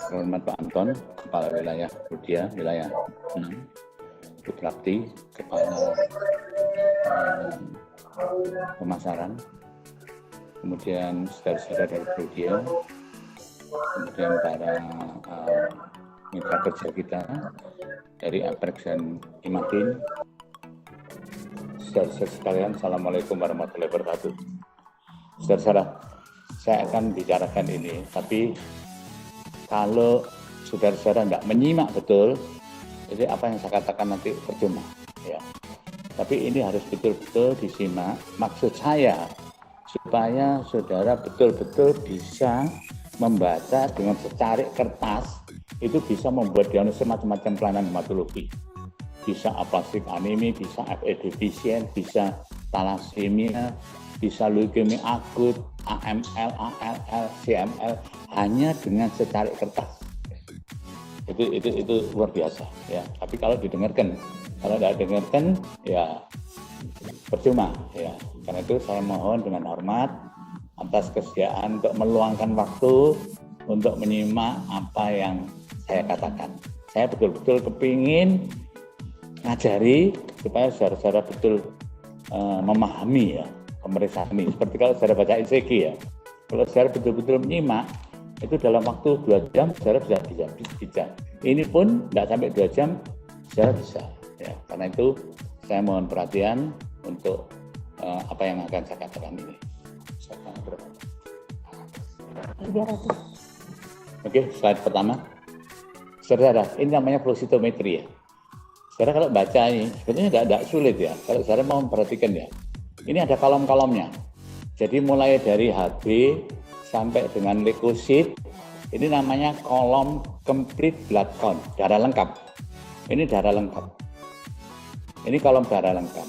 Hormat Pak Anton, Kepala Wilayah Budia, Wilayah 6, Bu Prakti, Kepala Pemasaran, kemudian saudara-saudara dari Budia, kemudian para mitra kerja kita dari Apex dan Imatin. Saudara-saudara sekalian, Assalamualaikum warahmatullahi wabarakatuh. Saudara-saudara, saya akan bicarakan ini, tapi kalau saudara-saudara nggak menyimak betul, jadi apa yang saya katakan nanti percuma. Ya. Tapi ini harus betul-betul disimak. Maksud saya, supaya saudara betul-betul bisa membaca dengan secarik kertas, itu bisa membuat diagnosis macam-macam kelainan hematologi. Bisa aplastik anemi, bisa FE defisien, bisa thalassemia, bisa leukemia akut, AML, ALL, CML, hanya dengan secarik kertas. Itu luar biasa ya. Tapi kalau didengarkan, kalau tidak dengarkan ya percuma ya. Karena itu saya mohon dengan hormat atas kesediaan untuk meluangkan waktu untuk menyimak apa yang saya katakan. Saya betul-betul kepingin ngajari supaya saudara-saudara betul memahami ya pemeriksaan ini. Seperti kalau saudara baca ECG ya, kalau saudara betul-betul menyimak, itu dalam waktu 2 jam saudara bisa. Ini pun tidak sampai 2 jam saudara bisa. Ya, karena itu saya mohon perhatian untuk apa yang akan saya katakan ini. Oke, slide pertama. Saudara, ini namanya flow cytometry ya. Saudara kalau baca ini, sebetulnya tidak sulit ya. Kalau saudara mau memperhatikan ya, ini ada kolom-kolomnya. Jadi mulai dari HB sampai dengan leukosit, ini namanya kolom complete blood count, darah lengkap. Ini darah lengkap. Ini kolom darah lengkap.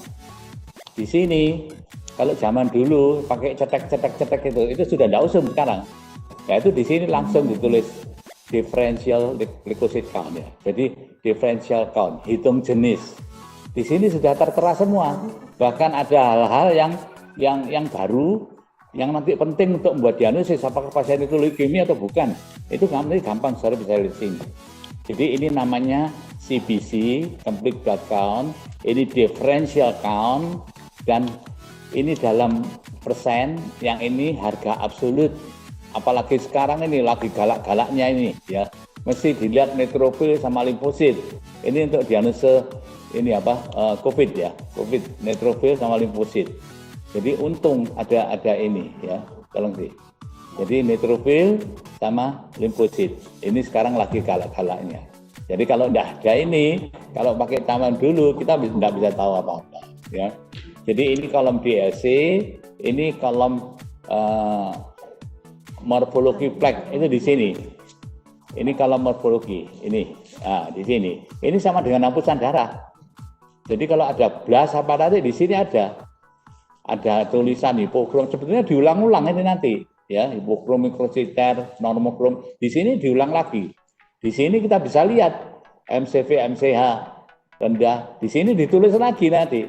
Di sini, kalau zaman dulu pakai cetek itu sudah tidak usum sekarang. Yaitu di sini langsung ditulis differential leukocyte count ya. Jadi differential count, hitung jenis. Di sini sudah tertera semua. Bahkan ada hal-hal yang baru yang nanti penting untuk membuat diagnosis apakah pasien itu leukemia atau bukan. Itu nanti gampang saudara bisa lihat sini. Jadi ini namanya CBC, complete blood count, ini differential count, dan ini dalam persen, yang ini harga absolut. Apalagi sekarang ini lagi galak-galaknya ini ya, mesti dilihat neutrofil sama limfosit. Ini untuk diagnosis ini COVID ya, COVID, neutrofil sama limfosit. Jadi untung ada ini ya, tolong sih. Jadi neutrofil sama limfosit. Ini sekarang lagi galak-galaknya. Jadi kalau tidak ada ini, kalau pakai taman dulu kita tidak bisa tahu apa-apa ya. Jadi ini kolom DLC, ini kolom morfologi plek itu di sini. Ini kolom morfologi ini, di sini. Ini sama dengan hapusan darah. Jadi kalau ada blas apa tadi di sini ada tulisan hipokrom. Sebetulnya diulang-ulang ini nanti, ya hipokrom, mikrositer, normokrom. Di sini diulang lagi. Di sini kita bisa lihat MCV, MCH rendah. Di sini ditulis lagi nanti.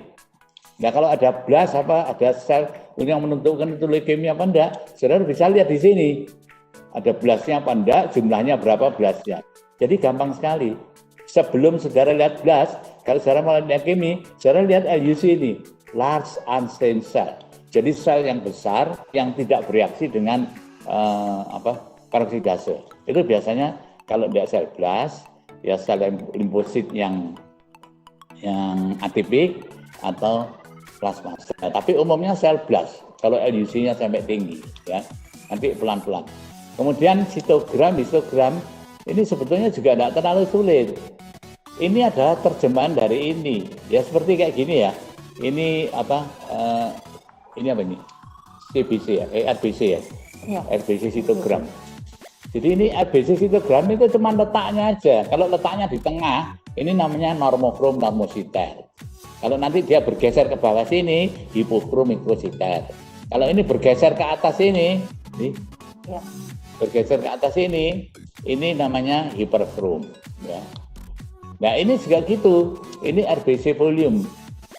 Nah kalau ada blas ada sel yang menentukan itu leukemia apa enggak, saudara bisa lihat di sini. Ada blasnya apa enggak, jumlahnya berapa blasnya. Jadi gampang sekali. Sebelum saudara lihat blas, kalau saudara mau lihat leukemia, saudara lihat LUC ini, large unstained cell. Jadi sel yang besar yang tidak bereaksi dengan peroksidase. Itu biasanya kalau dia sel blast, ya sel limfosit yang atipik atau plasma. Tapi umumnya sel blast. Kalau LUC-nya sampai tinggi, ya nanti pelan-pelan. Kemudian histogram ini sebetulnya juga tidak terlalu sulit. Ini adalah terjemahan dari ini, ya seperti kayak gini ya. Ini ini apa ini? CBC ya, RBC ya, RBC sitogram. Jadi ini RBC sitogram itu cuma letaknya aja. Kalau letaknya di tengah, ini namanya normokrom normositer. Kalau nanti dia bergeser ke bawah sini, hipokrom mikrositer. Kalau ini bergeser ke atas ini Ya. Bergeser ke atas ini namanya hiperkrom. Ya. Nah ini juga gitu, ini RBC volume.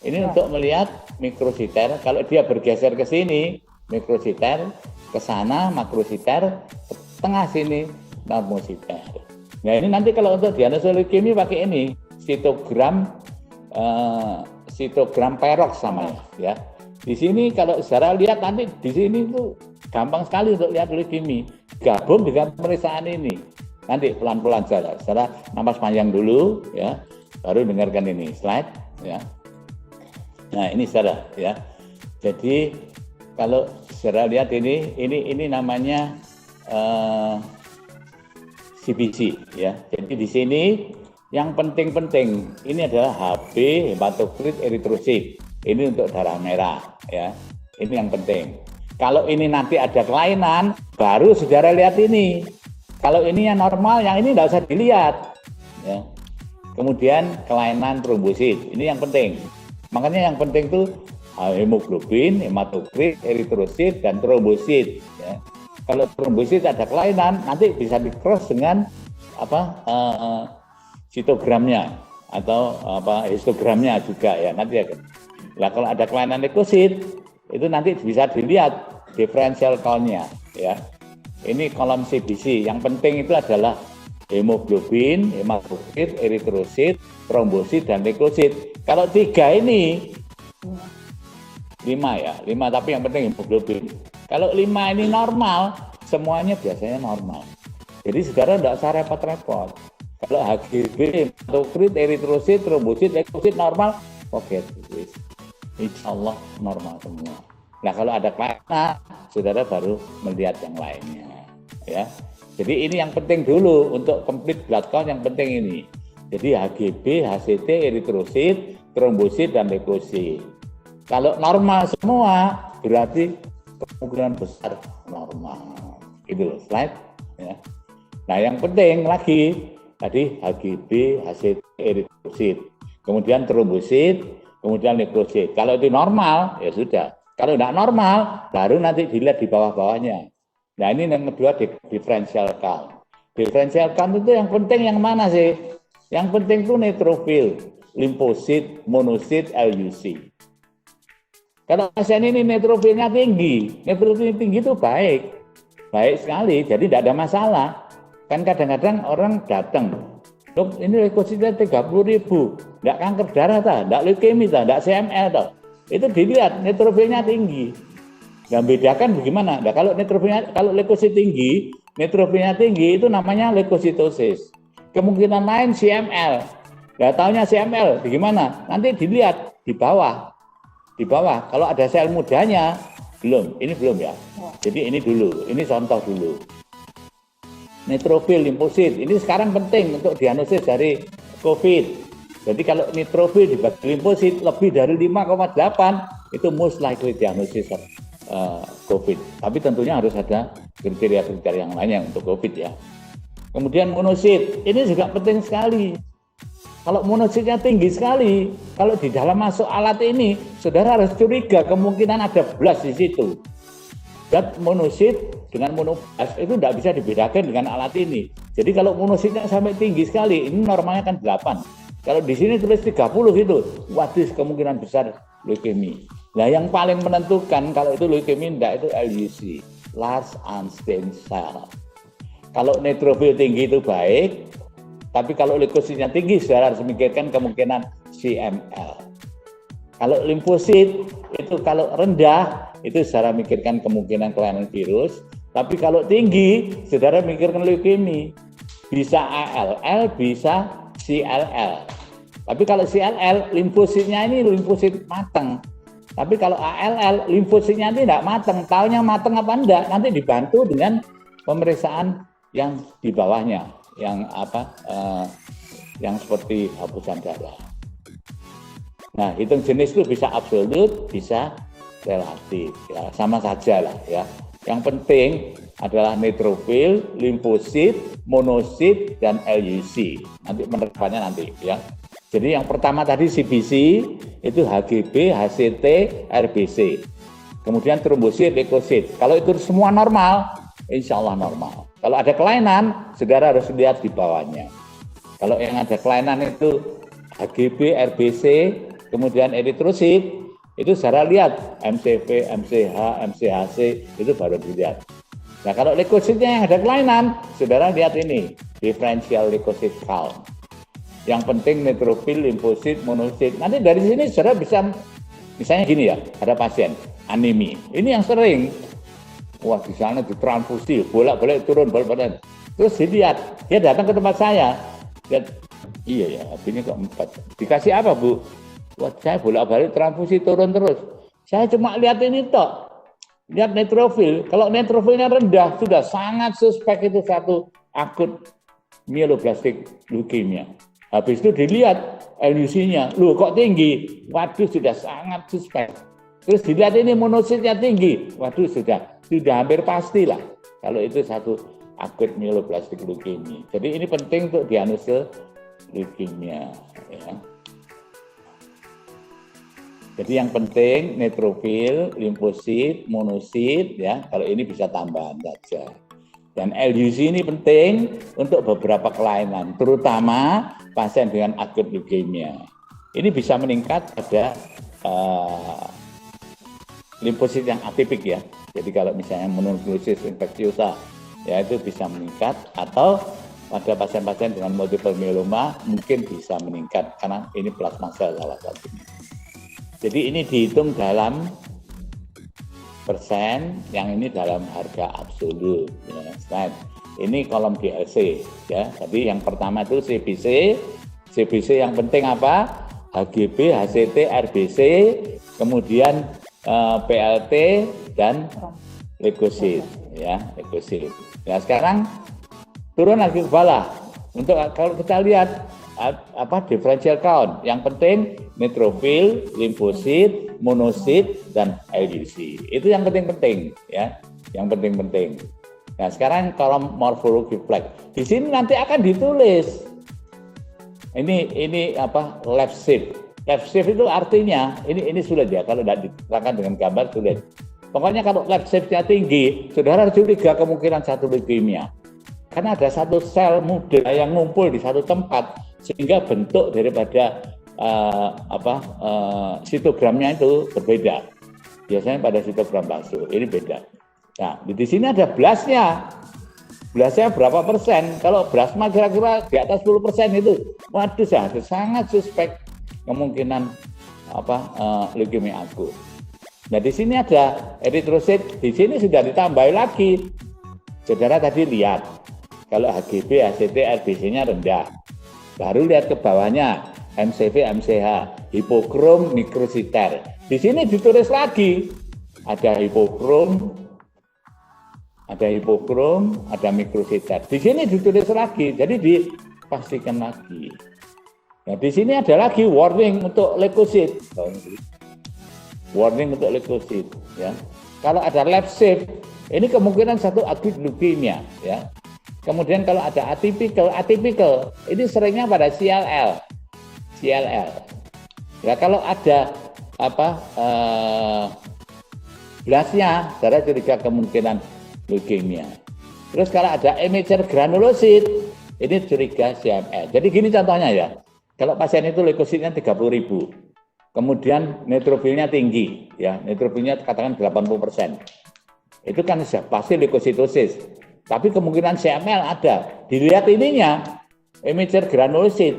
Ini untuk melihat mikrositer, kalau dia bergeser ke sini, mikrositer, ke sana makrositer, ke tengah sini normositer. Nah ini nanti kalau untuk diagnosis leukemia pakai ini, sitogram perox namanya ya. Di sini kalau saudara lihat nanti di sini tuh gampang sekali untuk lihat leukemia. Gabung dengan pemeriksaan ini. Nanti pelan-pelan saudara napas panjang dulu ya, baru dengarkan ini slide ya. Nah ini saudara ya. Jadi kalau saudara lihat ini namanya CBC ya. Jadi di sini yang penting-penting ini adalah HB, hematokrit, eritrosit. Ini untuk darah merah ya. Ini yang penting. Kalau ini nanti ada kelainan, baru saudara lihat ini. Kalau ini yang normal, yang ini tidak usah dilihat. Ya. Kemudian kelainan trombosit, ini yang penting. Makanya yang penting itu hemoglobin, hematokrit, eritrosit, dan trombosit. Ya. Kalau trombosit ada kelainan, nanti bisa di-cross dengan sitogramnya atau histogramnya juga ya. Nanti ya. Nah, kalau ada kelainan leukosit, itu nanti bisa dilihat differential count-nya ya. Ini kolom CBC. Yang penting itu adalah hemoglobin, hematokrit, eritrosit, trombosit, dan leukosit. Kalau 3 ini 5 ya, 5 tapi yang penting hemoglobin. Kalau 5 ini normal, semuanya biasanya normal. Jadi saudara tidak usah repot-repot. Kalau HGB, hematokrit, eritrosit, trombosit, leukosit normal, oke, insya Allah normal semua. Nah kalau ada kelainan, saudara baru melihat yang lainnya, ya. Jadi ini yang penting dulu untuk complete blood count yang penting ini. Jadi HGB, HCT, eritrosit, trombosit, dan leukosit. Kalau normal semua, berarti kemungkinan besar normal. Itu slide. Ya. Nah yang penting lagi tadi HGB, HCT, eritrosit, kemudian trombosit, kemudian leukosit. Kalau itu normal, ya sudah. Kalau tidak normal, baru nanti dilihat di bawah-bawahnya. Nah ini yang kedua differential count. Differential count itu yang penting yang mana sih? Yang penting itu neutrophil, limfosit, monosit, LUC. Kalau pasien ini neutrofilnya tinggi itu baik sekali, jadi tidak ada masalah. Kan kadang-kadang orang datang, dok ini leukositnya 30.000, tidak kanker darah, tidak leukemia, tidak CML, itu dilihat neutrofilnya tinggi. Nah, bedakan bagaimana? Nah, kalau leukosit tinggi, neutrofilnya tinggi itu namanya leukositosis. Kemungkinan lain CML. Nah, taunya CML bagaimana? Nanti dilihat di bawah. Di bawah. Kalau ada sel mudanya, belum. Ini belum ya. Jadi ini dulu. Ini contoh dulu. Neutrofil, limfosit. Ini sekarang penting untuk diagnosis dari COVID. Jadi kalau neutrofil dibagi limfosit lebih dari 5,8 itu most likely diagnosis COVID. Tapi tentunya harus ada kriteria-kriteria yang lainnya untuk COVID ya. Kemudian monosit, ini juga penting sekali. Kalau monositnya tinggi sekali, kalau di dalam masuk alat ini, saudara harus curiga kemungkinan ada blast di situ. Zat monosit dengan monoblas itu tidak bisa dibedakan dengan alat ini. Jadi kalau monositnya sampai tinggi sekali, ini normalnya kan 8. Kalau di sini tulis 30 itu, waduh kemungkinan besar leukemia. Nah yang paling menentukan kalau itu leukemia enggak itu LUC, large unstained cell. Kalau neutrofil tinggi itu baik, tapi kalau leukositnya tinggi, saudara harus memikirkan kemungkinan CML. Kalau limfosit itu kalau rendah, itu saudara mikirkan kemungkinan kelainan virus. Tapi kalau tinggi, saudara mikirkan leukemia. Bisa ALL, bisa CLL. Tapi kalau CLL, limfositnya ini limfosit matang. Tapi kalau ALL, limfositnya ini tidak matang. Taunya matang apa enggak, nanti dibantu dengan pemeriksaan yang di bawahnya, yang yang seperti hapusan darah. Nah, hitung jenis itu bisa absolut, bisa relatif. Ya, sama saja lah ya. Yang penting adalah neutrofil, limfosit, monosit, dan LUC. Nanti penerapannya nanti ya. Jadi yang pertama tadi CBC itu HGB, HCT, RBC. Kemudian trombosit, leukosit. Kalau itu semua normal, insya Allah normal. Kalau ada kelainan, saudara harus lihat di bawahnya. Kalau yang ada kelainan itu HGB, RBC, kemudian eritrosit, itu saudara lihat MCV, MCH, MCHC, itu baru dilihat. Nah kalau leukositnya yang ada kelainan, saudara lihat ini, differential leukocyte count. Yang penting neutrofil, limfosit, monosit. Nanti dari sini saudara bisa, misalnya gini ya, ada pasien anemi. Ini yang sering, wah di sana ditransfusi, bolak-balik turun, bolak-balik. Terus dilihat, dia datang ke tempat saya, dan iya ya, HB-nya kok 4. Dikasih apa Bu? Wah saya bolak-balik transfusi turun terus. Saya cuma lihat ini toh. Lihat neutrofil, kalau neutrofilnya rendah sudah sangat suspek itu satu akut myeloblastic leukemia. Habis itu dilihat LUC-nya, loh kok tinggi? Waduh sudah sangat suspek. Terus dilihat ini monositnya tinggi, waduh sudah hampir pastilah kalau itu satu akut myeloblastic leukemia. Jadi ini penting untuk diagnosis leukemia. Ya. Jadi yang penting neutrofil, limfosit, monosit ya, kalau ini bisa tambahan saja. Dan LUC ini penting untuk beberapa kelainan, terutama pasien dengan akut leukemia. Ini bisa meningkat pada limfosit yang atipik ya. Jadi kalau misalnya mononukleosis infektiosa ya itu bisa meningkat, atau pada pasien-pasien dengan multiple myeloma mungkin bisa meningkat karena ini plasma sel salah satunya. Jadi ini dihitung dalam persen, yang ini dalam harga absolut. Ya. Ini kolom GLC. Ya. Jadi yang pertama itu CBC. CBC yang penting apa? HGB, HCT, RBC, kemudian PLT dan leukosit. Ya, leukosit. Nah sekarang turun lagi ke bawah. Untuk kalau kita lihat differential count, yang penting neutrofil, limfosit, monosit dan LUC. Itu yang penting-penting ya, yang penting-penting. Nah, sekarang kolom morphology flag. Di sini nanti akan ditulis. Ini left shift. Left shift itu artinya ini sulit ya, kalau tidak diterangkan dengan gambar sulit. Pokoknya kalau left shift-nya tinggi, saudara curiga kemungkinan satu leukemia. Karena ada satu sel muda yang ngumpul di satu tempat, sehingga bentuk daripada sitogramnya itu berbeda. Biasanya pada sitogram palsu, ini beda. Nah, di sini ada blastnya. Blastnya berapa persen? Kalau plasma kira-kira di atas 10% itu, waduh sangat suspek kemungkinan leukemia akut. Nah, di sini ada eritrosit, di sini sudah ditambah lagi. Saudara tadi lihat, kalau HGB, HCT, RBC-nya rendah. Baru lihat ke bawahnya, MCV, MCH, hipokrom, mikrositer. Di sini ditulis lagi, ada hipokrom, ada mikrositer. Di sini ditulis lagi, jadi dipastikan lagi. Nah, di sini ada lagi warning untuk leukosit. Warning untuk leukosit. Ya. Kalau ada left shift, ini kemungkinan satu akut leukemia. Ya. Kemudian kalau ada atypical, ini seringnya pada CLL. Ya kalau ada blastnya, saudara curiga kemungkinan leukemia. Terus kalau ada immature granulosit, ini curiga CML. Jadi gini contohnya ya, kalau pasien itu leukositnya 30.000, kemudian neutrofilnya tinggi, ya neutrofilnya katakan 80%, itu kan sudah pasti leukositosis. Tapi kemungkinan CML ada. Dilihat ininya, immature granulosit.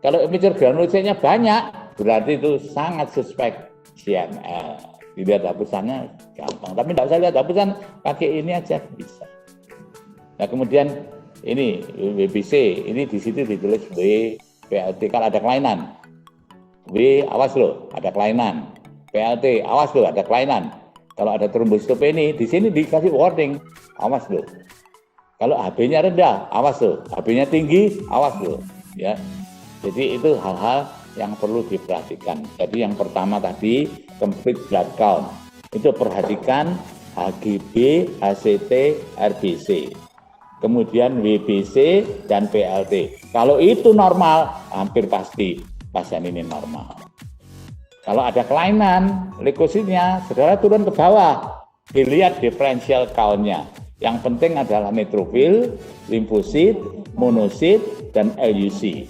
Kalau immature granulositnya banyak, berarti itu sangat suspek CML. Dilihat hapusannya gampang. Tapi tidak usah lihat hapusan, pakai ini aja bisa. Nah kemudian ini WBC, ini di situ ditulis W, PLT kalau ada kelainan. W, awas loh, ada kelainan. PLT, awas loh, ada kelainan. Kalau ada trombositopeni, di sini dikasih warning, awas loh. Kalau HB-nya rendah, awas loh. HB-nya tinggi, awas loh. Ya, jadi itu hal-hal yang perlu diperhatikan. Jadi yang pertama tadi complete blood count. Itu perhatikan HGB, HCT, RBC. Kemudian WBC dan PLT. Kalau itu normal, hampir pasti pasien ini normal. Kalau ada kelainan leukositnya, saudara turun ke bawah, dilihat differential count-nya. Yang penting adalah neutrofil, limfosit, monosit, dan LUC.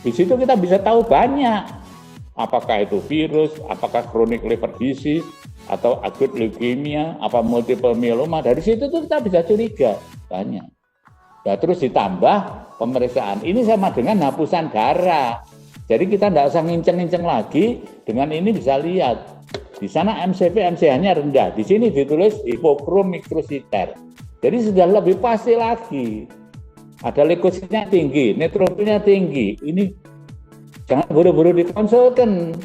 Di situ kita bisa tahu banyak. Apakah itu virus, apakah chronic liver disease, atau acute leukemia, apa multiple myeloma. Dari situ tuh kita bisa curiga banyak. Nah, terus ditambah pemeriksaan. Ini sama dengan hapusan darah. Jadi kita tidak usah nginceng-nginceng lagi. Dengan ini bisa lihat. Di sana MCV, MCH-nya rendah. Di sini ditulis hipokrom mikrositer. Jadi sudah lebih pasti lagi. Ada leukositnya tinggi, neutrofilnya tinggi. Ini jangan buru-buru dikonsulkan.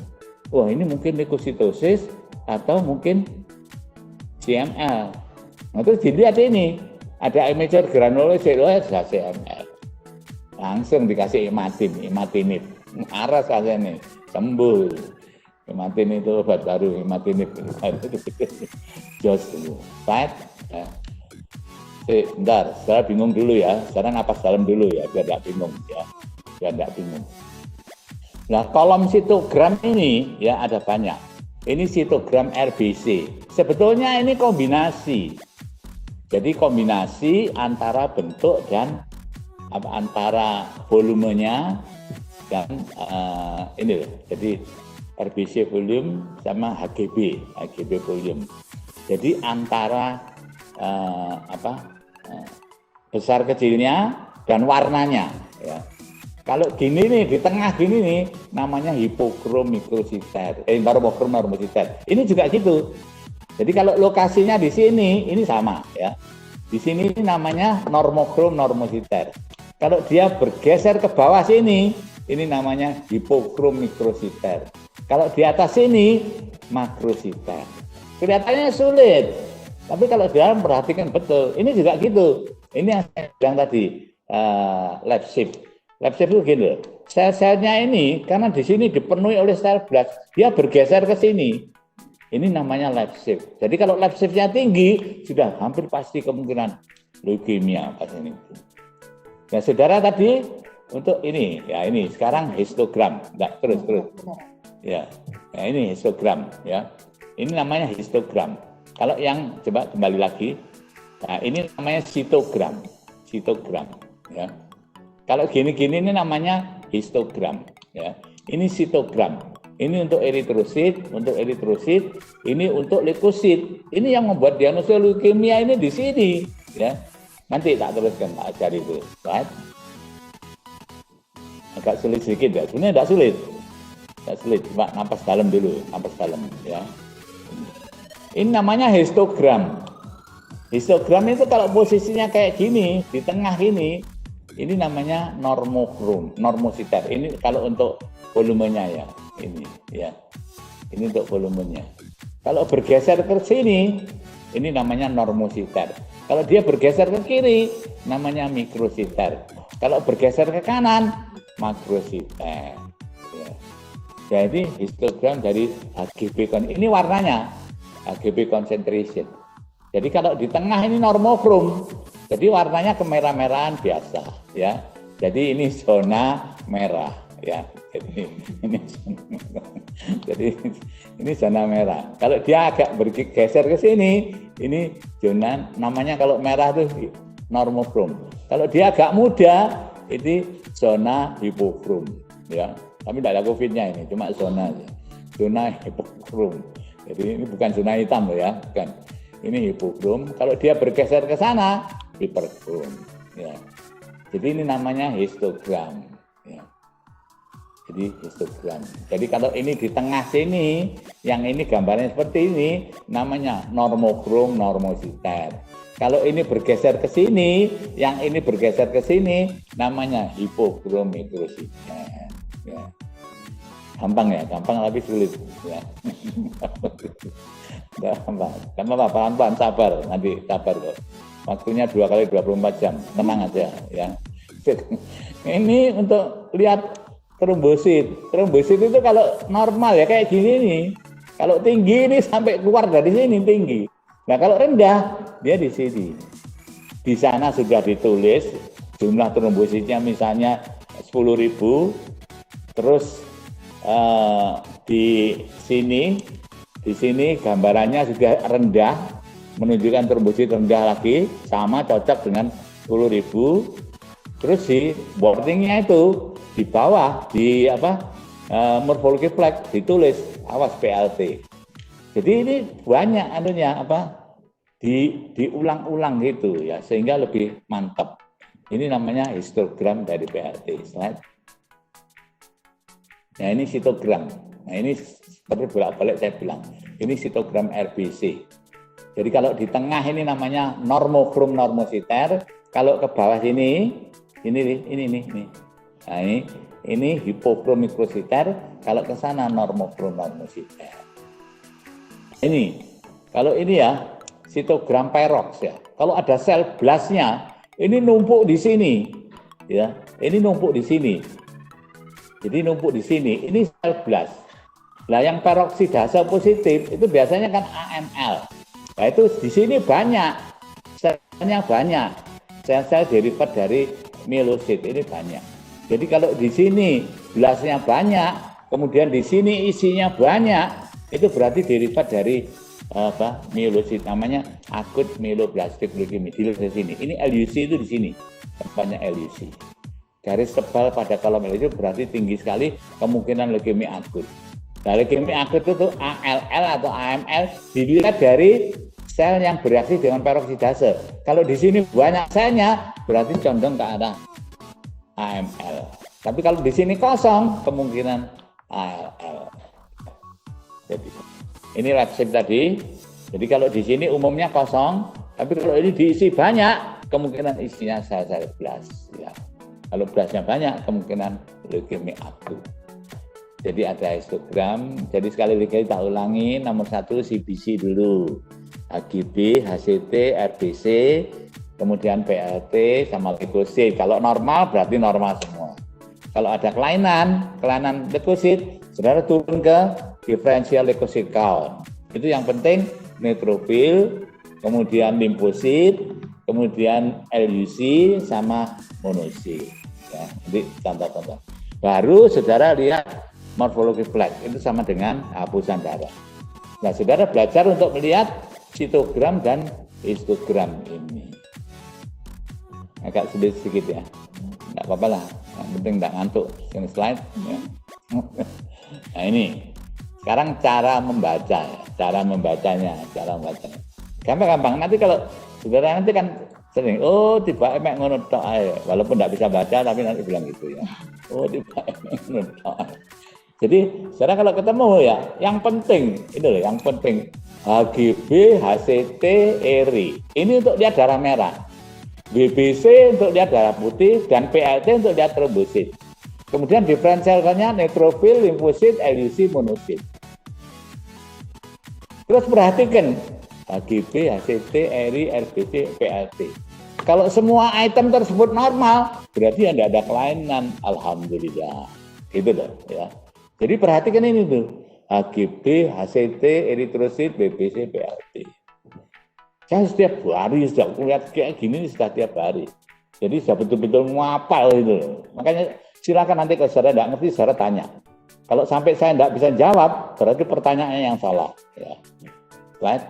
Wah, ini mungkin leukositosis atau mungkin CML. Nah, terus dilihat ini, ada immature granulocytosis CML. Langsung dikasih imatinib. Aras aja nih, sembuh. Imatinib itu obat baru, imatinib. Jos dulu. Right? Bentar, saya bingung dulu ya. Sekarang napas dalam dulu ya, biar tidak bingung ya. Biar tidak bingung. Nah, kolom sitogram ini ya ada banyak. Ini sitogram RBC. Sebetulnya ini kombinasi. Jadi kombinasi antara bentuk dan antara volumenya dan ini loh. Jadi RBC volume sama HGB volume. Jadi antara besar kecilnya dan warnanya ya. Kalau gini nih di tengah gini nih namanya hipokrom mikrositer, normokrom normositer. Ini juga gitu. Jadi kalau lokasinya di sini ini sama ya. Di sini namanya normokrom normositer. Kalau dia bergeser ke bawah sini ini namanya hipokrom mikrositer. Kalau di atas sini makrositer. Kelihatannya sulit. Tapi kalau dalam perhatikan betul, ini juga gitu. Ini yang saya bilang tadi, lab shift. Lab shift itu gini, sel-selnya ini karena di sini dipenuhi oleh sel blast, dia bergeser ke sini. Ini namanya lab shift. Jadi kalau lab shiftnya tinggi, sudah hampir pasti kemungkinan leukemia pasien itu. Nah, saudara tadi untuk ini, ya ini sekarang histogram, enggak terus. Ya, nah ini histogram, ya. Ini namanya histogram. Kalau yang coba kembali lagi, nah ini namanya sitogram, ya. Kalau gini-gini ini namanya histogram, ya. Ini sitogram. Ini untuk eritrosit, ini untuk leukosit. Ini yang membuat diagnosis leukemia ini di sini, ya. Nanti tak teruskan, tak ajari itu, right? Agak sulit sedikit ya, sebenarnya tidak sulit. Cuma napas dalam dulu, ya. Ini namanya histogram. Histogram itu kalau posisinya kayak gini, di tengah ini namanya normokrom, normositer. Ini kalau untuk volumenya ya, ini ya. Ini untuk volumenya. Kalau bergeser ke sini, ini namanya normositer. Kalau dia bergeser ke kiri, namanya mikrositer. Kalau bergeser ke kanan, makrositer. Ya. Jadi histogram dari HGB ini warnanya HGB concentration. Jadi kalau di tengah ini normokrom, jadi warnanya kemerah-merahan biasa, ya. Jadi ini zona merah, ya. Jadi ini zona merah. Kalau dia agak bergeser ke sini, ini zona namanya kalau merah itu normokrom. Kalau dia agak muda, ini zona hipokrom, ya. Tapi tidak ada COVID-nya ini, cuma zona hipokrom. Jadi ini bukan zona hitam loh ya, bukan. Ini hipokrom. Kalau dia bergeser ke sana, hiperkrom. Ya. Jadi ini namanya histogram. Ya. Jadi histogram. Jadi kalau ini di tengah sini, yang ini gambarnya seperti ini, namanya normokrom normositer. Kalau ini bergeser ke sini, yang ini bergeser ke sini, namanya hipokrom mikrositer. Ya. Gampang ya, gampang tapi sulit ya. Gampang pelan-pelan, sabar, nanti sabar kok. Waktunya 2 kali 24 jam, tenang aja ya. Ini untuk lihat trombosit. Trombosit itu kalau normal ya kayak gini nih. Kalau tinggi ini sampai keluar dari sini tinggi. Nah kalau rendah dia di sini. Di sana sudah ditulis jumlah trombositnya misalnya 10.000, terus di sini gambarannya sudah rendah, menunjukkan trombosit rendah lagi, sama cocok dengan 10.000. Terus di boardingnya itu di bawah di morphology flag ditulis awas PLT. Jadi ini banyak diulang-ulang gitu ya, sehingga lebih mantap. Ini namanya histogram dari PLT. Slide. Nah ini sitogram. Nah ini seperti bolak-balik saya bilang, ini sitogram RBC. Jadi kalau di tengah ini namanya normokrom normositer, kalau ke bawah sini, ini. Nah ini hipokrom mikrositer, kalau ke sana normokrom normositer. Ini, kalau ini ya, sitogram perox ya. Kalau ada sel blastnya, ini numpuk di sini, ya. Ini numpuk di sini. Jadi numpuk di sini. Ini sel blast. Nah, yang peroksidase positif itu biasanya kan AML. Nah, itu di sini banyak, selnya banyak. Sel-sel derivat dari mielosit ini banyak. Jadi kalau di sini blastnya banyak, kemudian di sini isinya banyak, itu berarti derivat dari mielosit, namanya akut mieloblastik leukemia. Di sini, ini LUC itu di sini, tempatnya LUC. Garis tebal pada kolom itu berarti tinggi sekali kemungkinan leukemia akut. Nah, leukemia akut itu ALL atau AML dilihat dari sel yang bereaksi dengan peroksidase. Kalau di sini banyak selnya, berarti condong ke arah AML. Tapi kalau di sini kosong, kemungkinan ALL. Jadi, ini resep tadi. Jadi kalau di sini umumnya kosong, tapi kalau ini diisi banyak, kemungkinan isinya sel-sel blast. Ya. Kalau blastnya banyak, kemungkinan leukemia akut. Jadi ada histogram. Jadi sekali lagi kita ulangi, nomor 1 CBC dulu, HGB, HCT, RBC, kemudian PLT sama leukosit. Kalau normal berarti normal semua. Kalau ada kelainan leukosit, saudara turun ke differential leukocyte count. Itu yang penting neutrofil, kemudian limfosit, kemudian LUC sama monosit. Ya, jadi contoh-contoh. Baru saudara lihat morphology flag, itu sama dengan hapusan darah. Nah, saudara belajar untuk melihat sitogram dan histogram ini. Agak sulit sedikit ya. Enggak apa-apa lah, yang penting enggak ngantuk. Ini slide. Ya. Nah ini, sekarang cara membacanya. Gampang. Nanti kalau saudara nanti kan sering, tiba emek ngono tok ae. Walaupun enggak bisa baca, tapi nanti bilang gitu ya. Tiba emek ngono tok ae. Jadi, saudara kalau ketemu ya, yang penting, itu loh, yang penting HGB, HCT, ERI. Ini untuk lihat darah merah. BBC untuk lihat darah putih, dan PLT untuk lihat trombosit. Kemudian diferensialnya neutrofil, limfosit, LUC, monosit. Terus perhatikan HGB, HCT, ERI, RBC, PLT. Kalau semua item tersebut normal, berarti tidak ada kelainan. Alhamdulillah. Gitu loh ya. Jadi perhatikan ini tuh. HGB, HCT, eritrosit, BBC, PLT. Saya setiap hari sudah lihat kayak gini sudah tiap hari. Jadi sudah betul-betul ngapal itu. Makanya silakan nanti kalau saudara tidak ngerti, saudara tanya. Kalau sampai saya tidak bisa jawab, berarti pertanyaannya yang salah. Ya. Slide.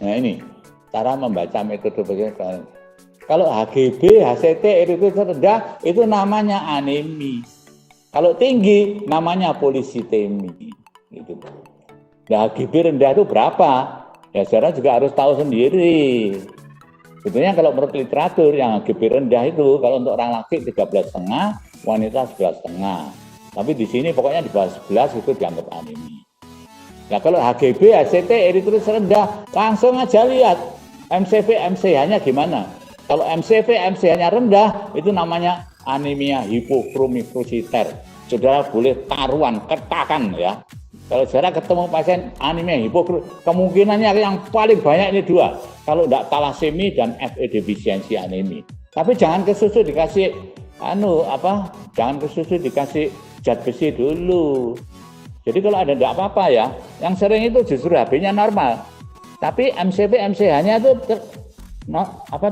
Nah ini, cara membaca metode bagaimana. Kalau HGB, HCT, eritrosit rendah, itu namanya anemi. Kalau tinggi, namanya polisitemi. Gitu. Nah, HGB rendah itu berapa? Ya, saudara juga harus tahu sendiri. Sebetulnya kalau menurut literatur, yang HGB rendah itu, kalau untuk orang laki 13,5, wanita 11,5. Tapi di sini pokoknya di bawah 11 itu dianggap anemi. Nah, kalau HGB, HCT, eritrosit rendah, langsung aja lihat MCV, MCH-nya gimana. Kalau MCV, MCH-nya rendah, itu namanya anemia hipokromikrositer. Saudara boleh taruhan, ketakan ya. Kalau saudara ketemu pasien anemia hipokrom, kemungkinannya yang paling banyak ini dua. Kalau tidak talasemi dan Fe defisiensi anemi. Tapi jangan ke susu dikasih jangan ke susu dikasih zat besi dulu. Jadi kalau ada tidak apa-apa ya. Yang sering itu justru HB-nya normal. Tapi MCV, MCH-nya itu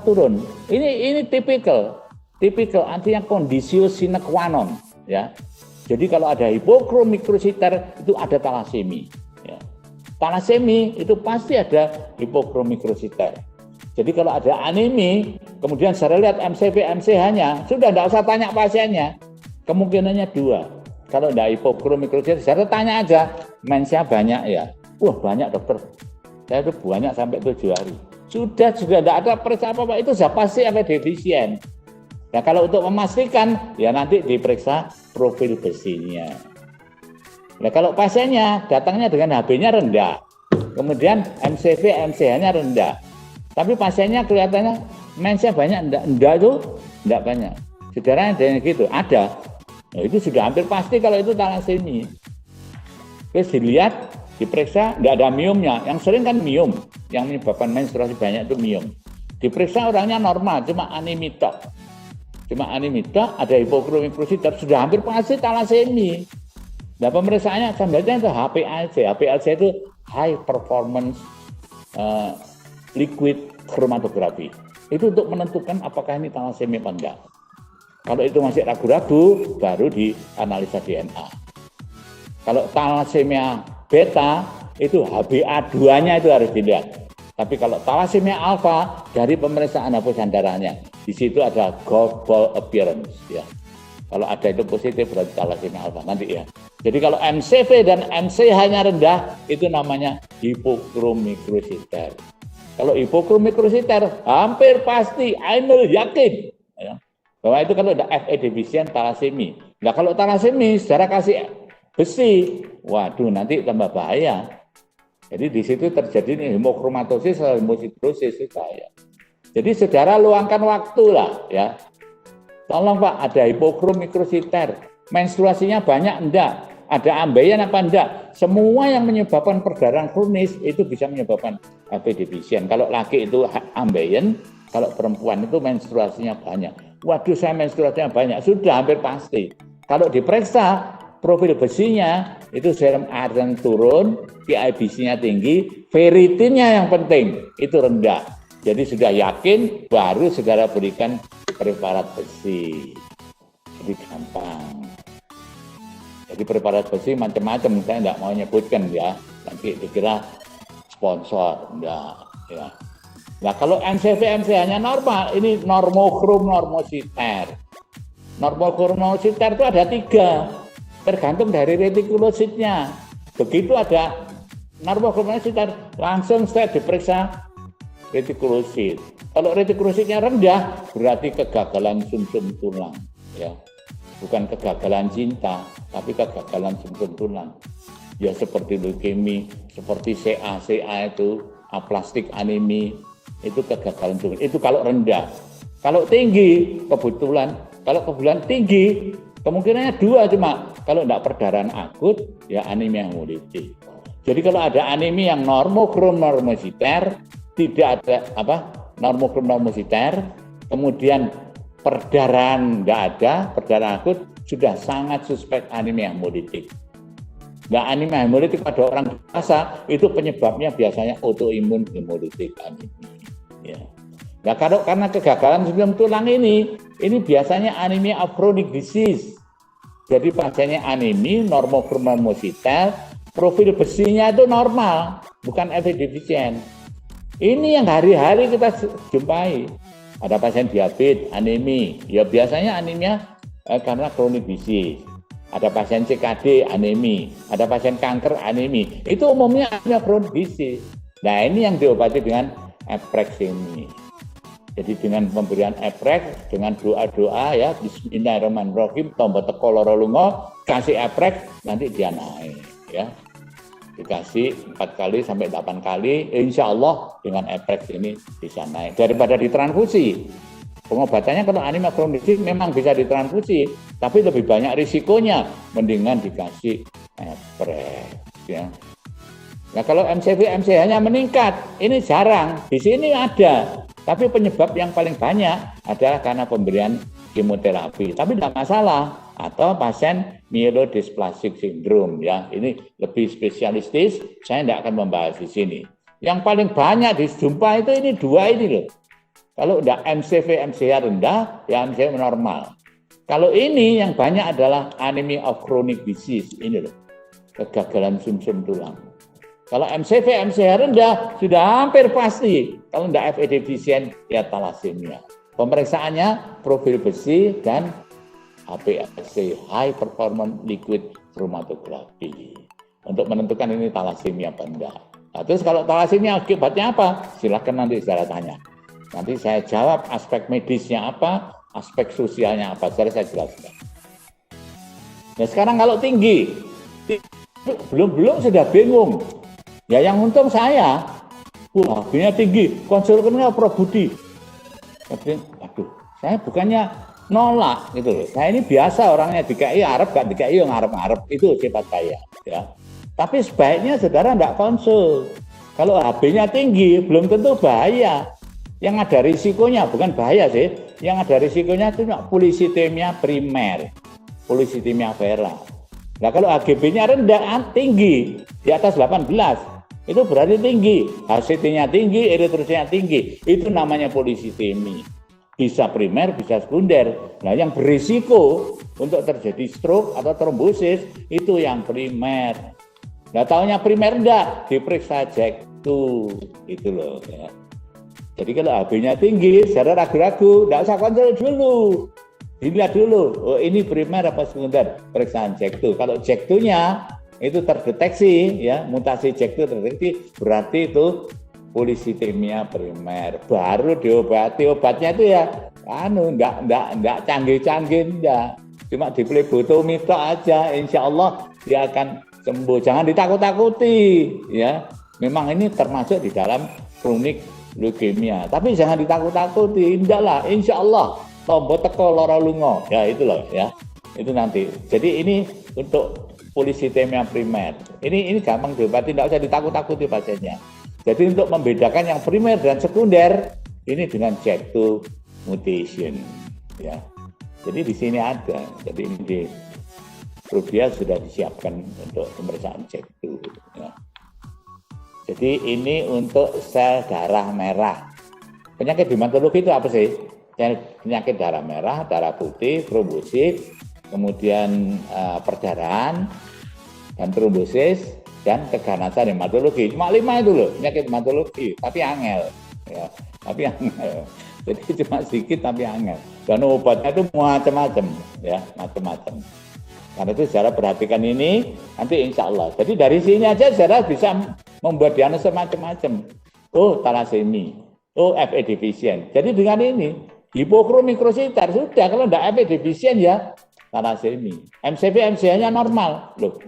turun. Ini tipikal artinya kondisio sine qua non ya. Jadi kalau ada hipokromikrositer itu ada talasemi ya. Talasemi itu pasti ada hipokromikrosit. Jadi kalau ada anemi, kemudian saya lihat MCV, MCH-nya, sudah tidak usah tanya pasiennya. Kemungkinannya 2. Kalau tidak hipokromikrosit, saya tanya aja, mensnya banyak ya? Wah banyak dokter, saya itu banyak sampai 7 hari. Sudah tidak ada periksa apa-apa, itu sudah pasti ada defisien. Nah kalau untuk memastikan, ya nanti diperiksa profil besinya. Nah kalau pasiennya datangnya dengan HB-nya rendah, kemudian MCV, MCH-nya rendah, tapi pasiennya kelihatannya mensnya banyak, enggak itu enggak banyak. Saudara ada yang gitu, ada. Nah, itu sudah hampir pasti kalau itu talasemi. Terus dilihat, diperiksa, enggak ada miomnya. Yang sering kan miom, yang menyebabkan menstruasi banyak itu miom. Diperiksa orangnya normal, cuma anemia. Ada hipokromikrosit, sudah hampir pasti talasemi. Nah pemeriksaannya standarnya itu HPLC. HPLC itu High Performance Liquid Chromatografi. Itu untuk menentukan apakah ini talasemi apa enggak. Kalau itu masih ragu-ragu, baru dianalisa DNA. Kalau talasemia beta, itu HbA2-nya itu harus dilihat. Tapi kalau talasemia alfa, dari pemeriksaan hapusan darahnya, di situ ada golf ball appearance. Ya. Kalau ada itu positif, berarti talasemia alfa. Nanti ya. Jadi kalau MCV dan MCH-nya rendah, itu namanya hipokromikrosit. Kalau hipokromikrosit hampir pasti, Ainul yakin ya, bahwa itu kalau ada Fe defisien talasemi. Nah kalau talasemi secara kasih besi, waduh nanti tambah bahaya. Jadi di situ terjadi hemokromatosis atau hemosidrosis itu bahaya. Jadi saudara luangkan waktu lah ya. Tolong Pak, ada hipokromikrosit, menstruasinya banyak enggak? Ada ambeien apa enggak? Semua yang menyebabkan perdarahan kronis itu bisa menyebabkan Hb defisien. Kalau laki itu ambeien, kalau perempuan itu menstruasinya banyak. Waduh, saya menstruasinya banyak, sudah hampir pasti. Kalau diperiksa profil besinya itu serum iron turun, PIBC-nya tinggi, ferritinnya yang penting itu rendah. Jadi sudah yakin, baru saudara berikan preparat besi. Jadi gampang. Jadi preparat besi macam-macam, saya tidak mau nyebutkan ya, nanti dikira sponsor, enggak. Ya. Nah kalau MCV, MCH-nya normal, ini normokrom normocytaire. Normokrom normocytaire itu ada 3, tergantung dari retikulositnya. Begitu ada normokrom normocytaire, langsung saya diperiksa retikulosit. Kalau retikulositnya rendah, berarti kegagalan sumsum tulang. Ya. Bukan kegagalan cinta, tapi kegagalan sumsum tulang. Ya seperti leukemi, seperti CA itu, aplastik anemi, itu kegagalan tulang. Itu kalau rendah. Kalau tinggi, kebetulan tinggi, kemungkinannya 2 cuma. Kalau tidak perdarahan akut, ya anemia hemolitik. Jadi kalau ada anemia yang normokrom normocytaire, tidak ada normokrom normocytaire, kemudian perdarahan tidak ada, perdarahan akut, sudah sangat suspek anemia hemolitik. Nah, anemia hemolitik pada orang dewasa itu penyebabnya biasanya autoimun hemolitik anemia. Ya. Nah, karena kegagalan sumsum tulang ini biasanya anemia of chronic disease. Jadi pasiennya anemia, normokrom normocytaire, profil besinya itu normal, bukan Fe defisien. Ini yang hari-hari kita jumpai. Ada pasien diabetes, anemia, ya biasanya anemia karena chronic disease. Ada pasien CKD, anemia. Ada pasien kanker, anemia. Itu umumnya anemia chronic disease. Nah ini yang diobati dengan Eprex ini. Jadi dengan pemberian Eprex, dengan doa-doa ya, Bismillahirrahmanirrahim, tombol teko loro lunga, kasih Eprex, nanti dia naik ya. Dikasih 4 kali sampai 8 kali, insya Allah dengan Eprex ini bisa naik. Daripada ditransfusi, pengobatannya kalau anemia kronis memang bisa ditransfusi, tapi lebih banyak risikonya, mendingan dikasih Eprex. Ya. Nah kalau MCV, MCH-nya meningkat, ini jarang, di sini ada, tapi penyebab yang paling banyak adalah karena pemberian kemoterapi, tapi tidak masalah. Atau pasien myelodysplastic syndrome ya, ini lebih spesialistis, saya tidak akan membahas di sini. Yang paling banyak dijumpai itu ini 2 ini loh. Kalau udah MCV, MCH rendah, ya MCV normal. Kalau ini yang banyak adalah anemia of chronic disease, ini loh, kegagalan sumsum tulang. Kalau MCH rendah, sudah hampir pasti. Kalau tidak FE defisien, ya talasemia. Pemeriksaannya profil besi dan HPLC, High Performance Liquid Chromatography. Untuk menentukan ini talasemia apa enggak. Nah, terus kalau talasemia akibatnya apa? Silakan nanti saya tanya. Nanti saya jawab aspek medisnya apa, aspek sosialnya apa, saya jelaskan. Nah sekarang kalau tinggi, belum sudah bingung. Ya yang untung saya, wah HB-nya tinggi, konsultannya Prof Budi. Aduh, saya bukannya nolak gitu loh. Saya ini biasa orangnya DKI Arab, gak DKI yang Arab-Arab, itu sifat saya. Ya. Tapi sebaiknya saudara enggak konsul. Kalau HB-nya tinggi, belum tentu bahaya. Yang ada risikonya, bukan bahaya sih, yang ada risikonya itu polisitemia primer, polisitemia vera. Nah kalau HGB-nya rendah, tinggi, di atas 18, itu berarti tinggi, HCT-nya tinggi, eritrositnya tinggi, itu namanya polisitemi. Bisa primer, bisa sekunder. Nah yang berisiko untuk terjadi stroke atau trombosis, itu yang primer. Nah taunya primer enggak, diperiksa JAK2, itu loh ya. Jadi kalau HB-nya tinggi, saya ragu-ragu, enggak usah konsul dulu. Dilihat dulu, oh ini primer apa sekunder, periksaan JAK2. Kalau JAK2-nya itu terdeteksi, ya mutasi JAK2 terdeteksi, berarti itu polisitemia primer. Baru diobati, obatnya itu ya, enggak canggih-canggih, enggak. Cuma diplebotomi aja, insya Allah dia akan sembuh. Jangan ditakut-takuti, ya. Memang ini termasuk di dalam kronik leukemia, tapi jangan ditakut-takuti, enggak lah, insya Allah tombol teko lara lunga, ya itu loh ya, itu nanti. Jadi ini untuk polisitemia primer, ini gampang diobati, enggak usah ditakut-takuti pasiennya. Jadi untuk membedakan yang primer dan sekunder, ini dengan JAK2 mutation, ya. Jadi di sini ada, jadi ini di Pruvia sudah disiapkan untuk pemeriksaan JAK2, ya. Jadi ini untuk sel darah merah. Penyakit hematologi itu apa sih? Penyakit darah merah, darah putih, trombosit, kemudian perdarahan, dan trombosis, dan keganasan hematologi. Cuma 5 itu loh, penyakit hematologi, tapi angel. Ya, tapi angel. Jadi cuma sedikit tapi angel. Dan obatnya itu macam-macam, ya, macam-macam. Karena itu saudara perhatikan ini, nanti insya Allah. Jadi dari sini aja saudara bisa membuat diagnosa macam-macam. Oh, talasemi. Oh, FE defisien. Jadi dengan ini, hipokromikrositar sudah. Kalau tidak FE defisien ya talasemi. MCV, MCH-nya normal. Loh,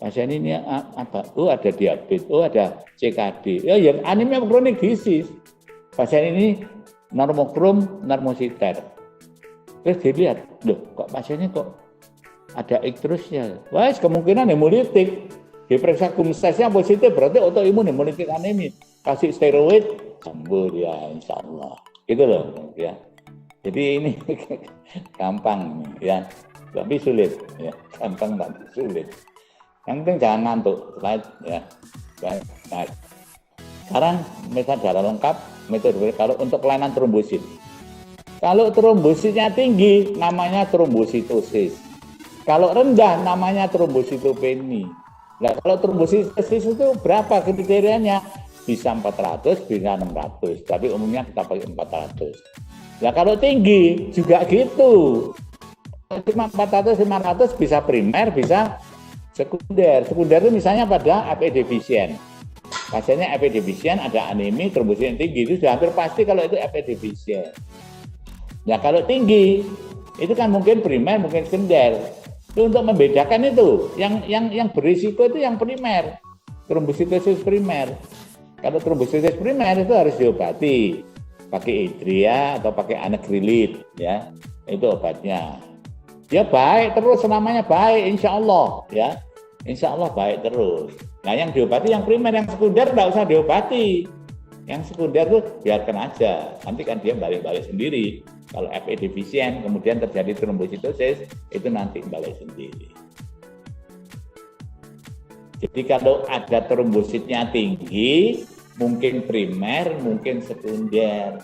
pasien ini apa? Oh, ada diabetes. Oh, ada CKD. Oh, yang anemia kronik disease. Pasien ini normokrom, normositer. Terus dilihat, loh, kok pasiennya kok ada ikterusnya. Wah, kemungkinan hemolitik. Diperiksa kumstesnya positif, berarti autoimun hemolitik anemi. Kasih steroid, sembuh dia, insya Allah. Gitu loh, ya. Jadi ini gampang, ya. Tapi sulit, ya. Gampang tapi sulit. Yang penting jangan ngantuk, slide, ya. Slide. Sekarang metode darah lengkap, metode kalau untuk kelainan trombosit. Kalau trombositnya tinggi, namanya trombositosis. Kalau rendah namanya trombositopeni. Nah, kalau trombositosis itu berapa kriterianya? Bisa 400, bisa 600. Tapi umumnya kita pakai 400. Nah, kalau tinggi juga gitu. Cuma 400, 500 bisa primer, bisa sekunder. Sekunder itu misalnya pada FE defisien. Pasiennya FE defisien, ada anemi, trombosit yang tinggi. Itu sudah hampir pasti kalau itu FE defisien. Nah, kalau tinggi, itu kan mungkin primer, mungkin sekunder. Itu untuk membedakan itu, yang berisiko itu yang primer, trombositosis primer. Kalau trombositosis primer itu harus diobati, pakai idria atau pakai anegrilit, ya, itu obatnya. Ya baik terus, namanya baik, insya Allah, ya, insya Allah baik terus. Nah yang diobati yang primer, yang sekunder nggak usah diobati. Yang sekunder tuh biarkan aja, nanti kan dia balik-balik sendiri. Kalau FE defisien, kemudian terjadi trombositosis, itu nanti balik sendiri. Jadi kalau ada trombositnya tinggi, mungkin primer, mungkin sekunder.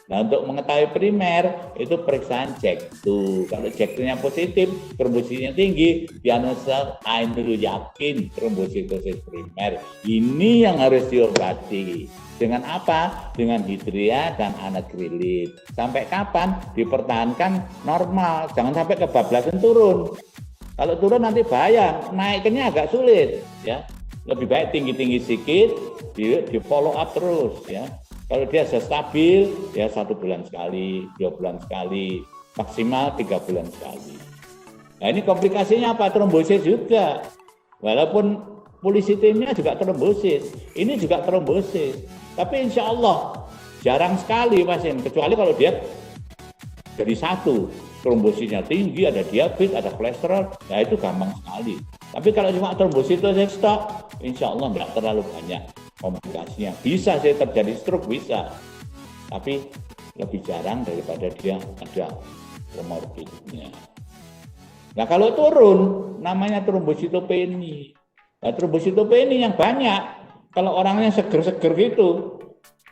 Nah, untuk mengetahui primer itu periksaan JAK2. Kalau JAK2-nya positif, trombositnya tinggi, diagnosa dulu yakin trombositosis primer. Ini yang harus diobati. Dengan apa? Dengan hidria dan anakrilit. Sampai kapan? Dipertahankan normal. Jangan sampai kebablasan turun. Kalau turun nanti bahaya, naiknya agak sulit. Ya, lebih baik tinggi-tinggi sedikit, di follow up terus. Ya. Kalau dia sudah stabil, ya 1 bulan sekali, 2 bulan sekali, maksimal 3 bulan sekali. Nah ini komplikasinya apa? Trombosis juga. Walaupun polisitimnya juga trombosis, ini juga trombosis. Tapi insya Allah jarang sekali pasien, kecuali kalau dia dari satu, trombosisnya tinggi, ada diabetes, ada kolesterol, nah itu gampang sekali. Tapi kalau cuma trombositosis stok, insya Allah nggak terlalu banyak komplikasinya. Bisa sih terjadi stroke, bisa. Tapi lebih jarang daripada dia ada komorbidnya. Nah kalau turun, namanya trombositopeni. Nah trombositopeni yang banyak, kalau orangnya seger-seger gitu,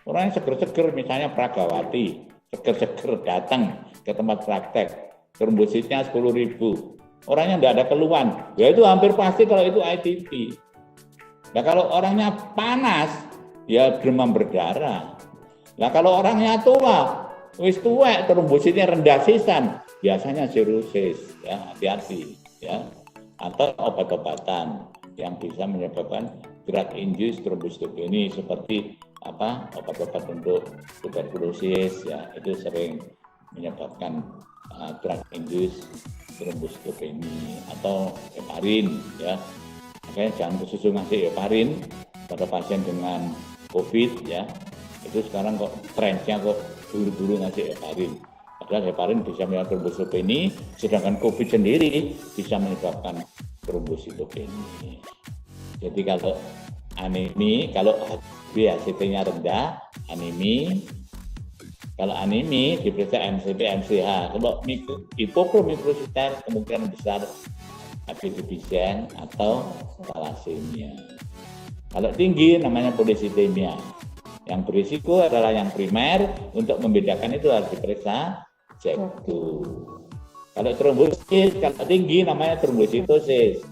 orangnya seger-seger misalnya Pragawati, seger-seger datang ke tempat praktek, trombositnya 10.000, orangnya tidak ada keluhan, ya itu hampir pasti kalau itu ITP. Nah kalau orangnya panas, ya demam berdarah. Nah kalau orangnya tua, wis tua, trombositnya rendah sisan, biasanya sirosis, ya hati-hati, ya. Atau obat-obatan yang bisa menyebabkan drug induced thrombocytopenia seperti apa obat-obat untuk tuberkulosis, ya itu sering menyebabkan drug induced thrombocytopenia atau heparin, ya. Makanya jangan kesusu ngasih heparin pada pasien dengan COVID, ya. Itu sekarang kok trennya kok buru-buru ngasih heparin. Padahal heparin bisa menyebabkan trombositopenia, sedangkan COVID sendiri bisa menyebabkan trombositopenia. Jadi kalau anemi, kalau HbA1c-nya rendah, anemi. Kalau anemi diperiksa MCP, MCH. Kalau hipokromikrosit kemungkinan besar hepatitisen atau thalassemia. Kalau tinggi namanya polisitemia. Yang berisiko adalah yang primer, untuk membedakan itu harus diperiksa JAK2. Kalau trombosit, kalau tinggi namanya trombositosis.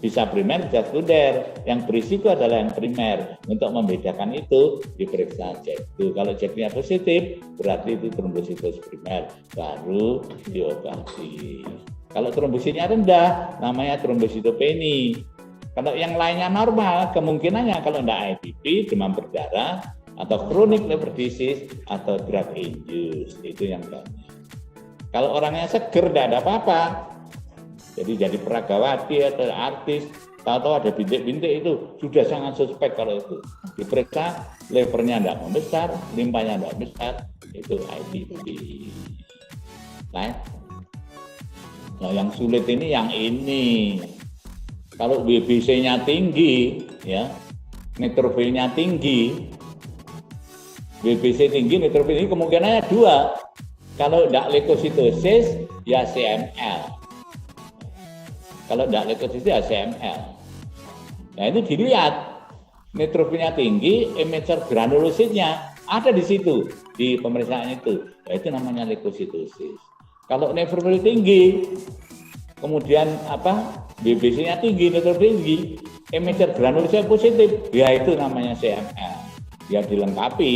Bisa primer, bisa sekunder. Yang berisiko adalah yang primer. Untuk membedakan itu diperiksa JAK2. Kalau JAK2-nya positif, berarti itu trombositosis primer, baru diobati. Kalau trombositnya rendah, namanya trombositopeni. Kalau yang lainnya normal, kemungkinannya kalau tidak ITP, demam berdarah, atau chronic liver disease, atau drug induced, itu yang banyak. Kalau orangnya seger, tidak ada apa-apa. Jadi Pragawati atau artis, tahu-tahu ada bintik-bintik itu, sudah sangat suspek kalau itu. Diperiksa, livernya tidak membesar, limpahnya tidak besar, itu ITP. Nah, yang sulit ini yang ini. Kalau WBC-nya tinggi, ya, neutrofilnya tinggi, WBC tinggi, neutrofil ini kemungkinannya 2. Kalau tidak leukositosis, ya CML. Kalau tidak leukositosis, ya CML. Nah itu dilihat, neutrofilnya tinggi, emitter granulositnya ada di situ, di pemeriksaan itu. Nah, itu namanya leukositosis. Kalau neutrofil tinggi, kemudian BBC-nya tinggi, neutrofil tinggi, emitter granulosit positif, ya itu namanya CML. Ya dilengkapi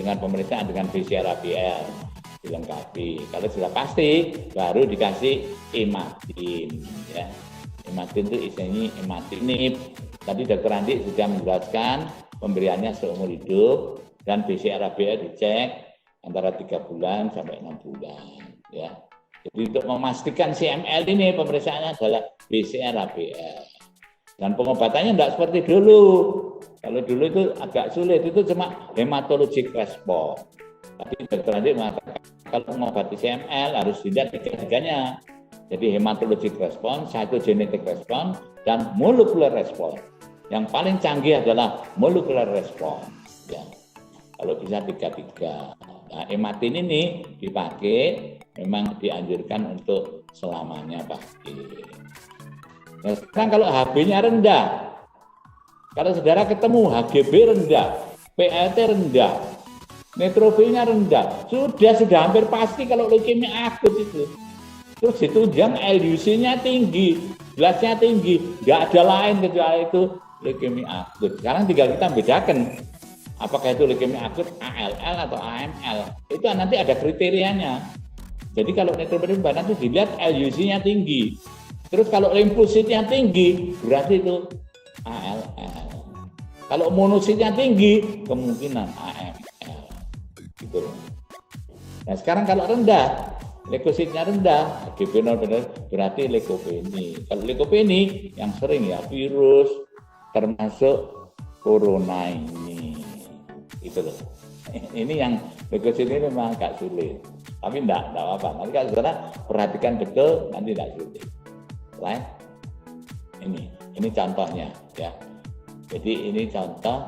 dengan pemeriksaan dengan BCR-ABL, dilengkapi. Kalau sudah pasti, baru dikasih imatin. Ya. Imatin itu isinya imatinib. Tadi Dr. Andi sudah menjelaskan pemberiannya seumur hidup dan BCR-ABL dicek antara 3 bulan sampai 6 bulan. Ya. Jadi untuk memastikan CML ini pemeriksaannya adalah BCR-ABL. Dan pengobatannya tidak seperti dulu. Kalau dulu itu agak sulit, itu cuma hematologic response. Tapi Dr. Andi mengatakan kalau mengobati CML harus dilihat tiga-tiganya. Jadi hematologic response, cytogenetic response, dan molecular response. Yang paling canggih adalah molecular response. Ya. Kalau bisa tiga-tiga. Nah, hematin ini dipakai memang dianjurkan untuk selamanya pakai. Nah, sekarang kalau HB-nya rendah, kalau saudara ketemu HGB rendah, PLT rendah, neutrofilnya rendah. Sudah hampir pasti kalau leukemia akut itu. Terus ditunjang LUC-nya tinggi, gelasnya tinggi, nggak ada lain kecuali itu leukemia akut. Sekarang tinggal kita bedakan apakah itu leukemia akut ALL atau AML. Itu nanti ada kriterianya. Jadi kalau neutrofil rendah nanti dilihat LUC-nya tinggi. Terus kalau limfositnya tinggi, berarti itu ALL. Kalau monositnya tinggi, kemungkinan AML. Gitu. Nah sekarang kalau rendah, leukositnya rendah, HBV0 benar berarti leukopenia. Kalau leukopenia yang sering ya virus, termasuk corona ini, gitu loh. Ini yang leukosit ini memang agak sulit, tapi enggak apa-apa. Nanti kalau saudara perhatikan betul, nanti enggak sulit. Right? Ini contohnya ya. Jadi ini contoh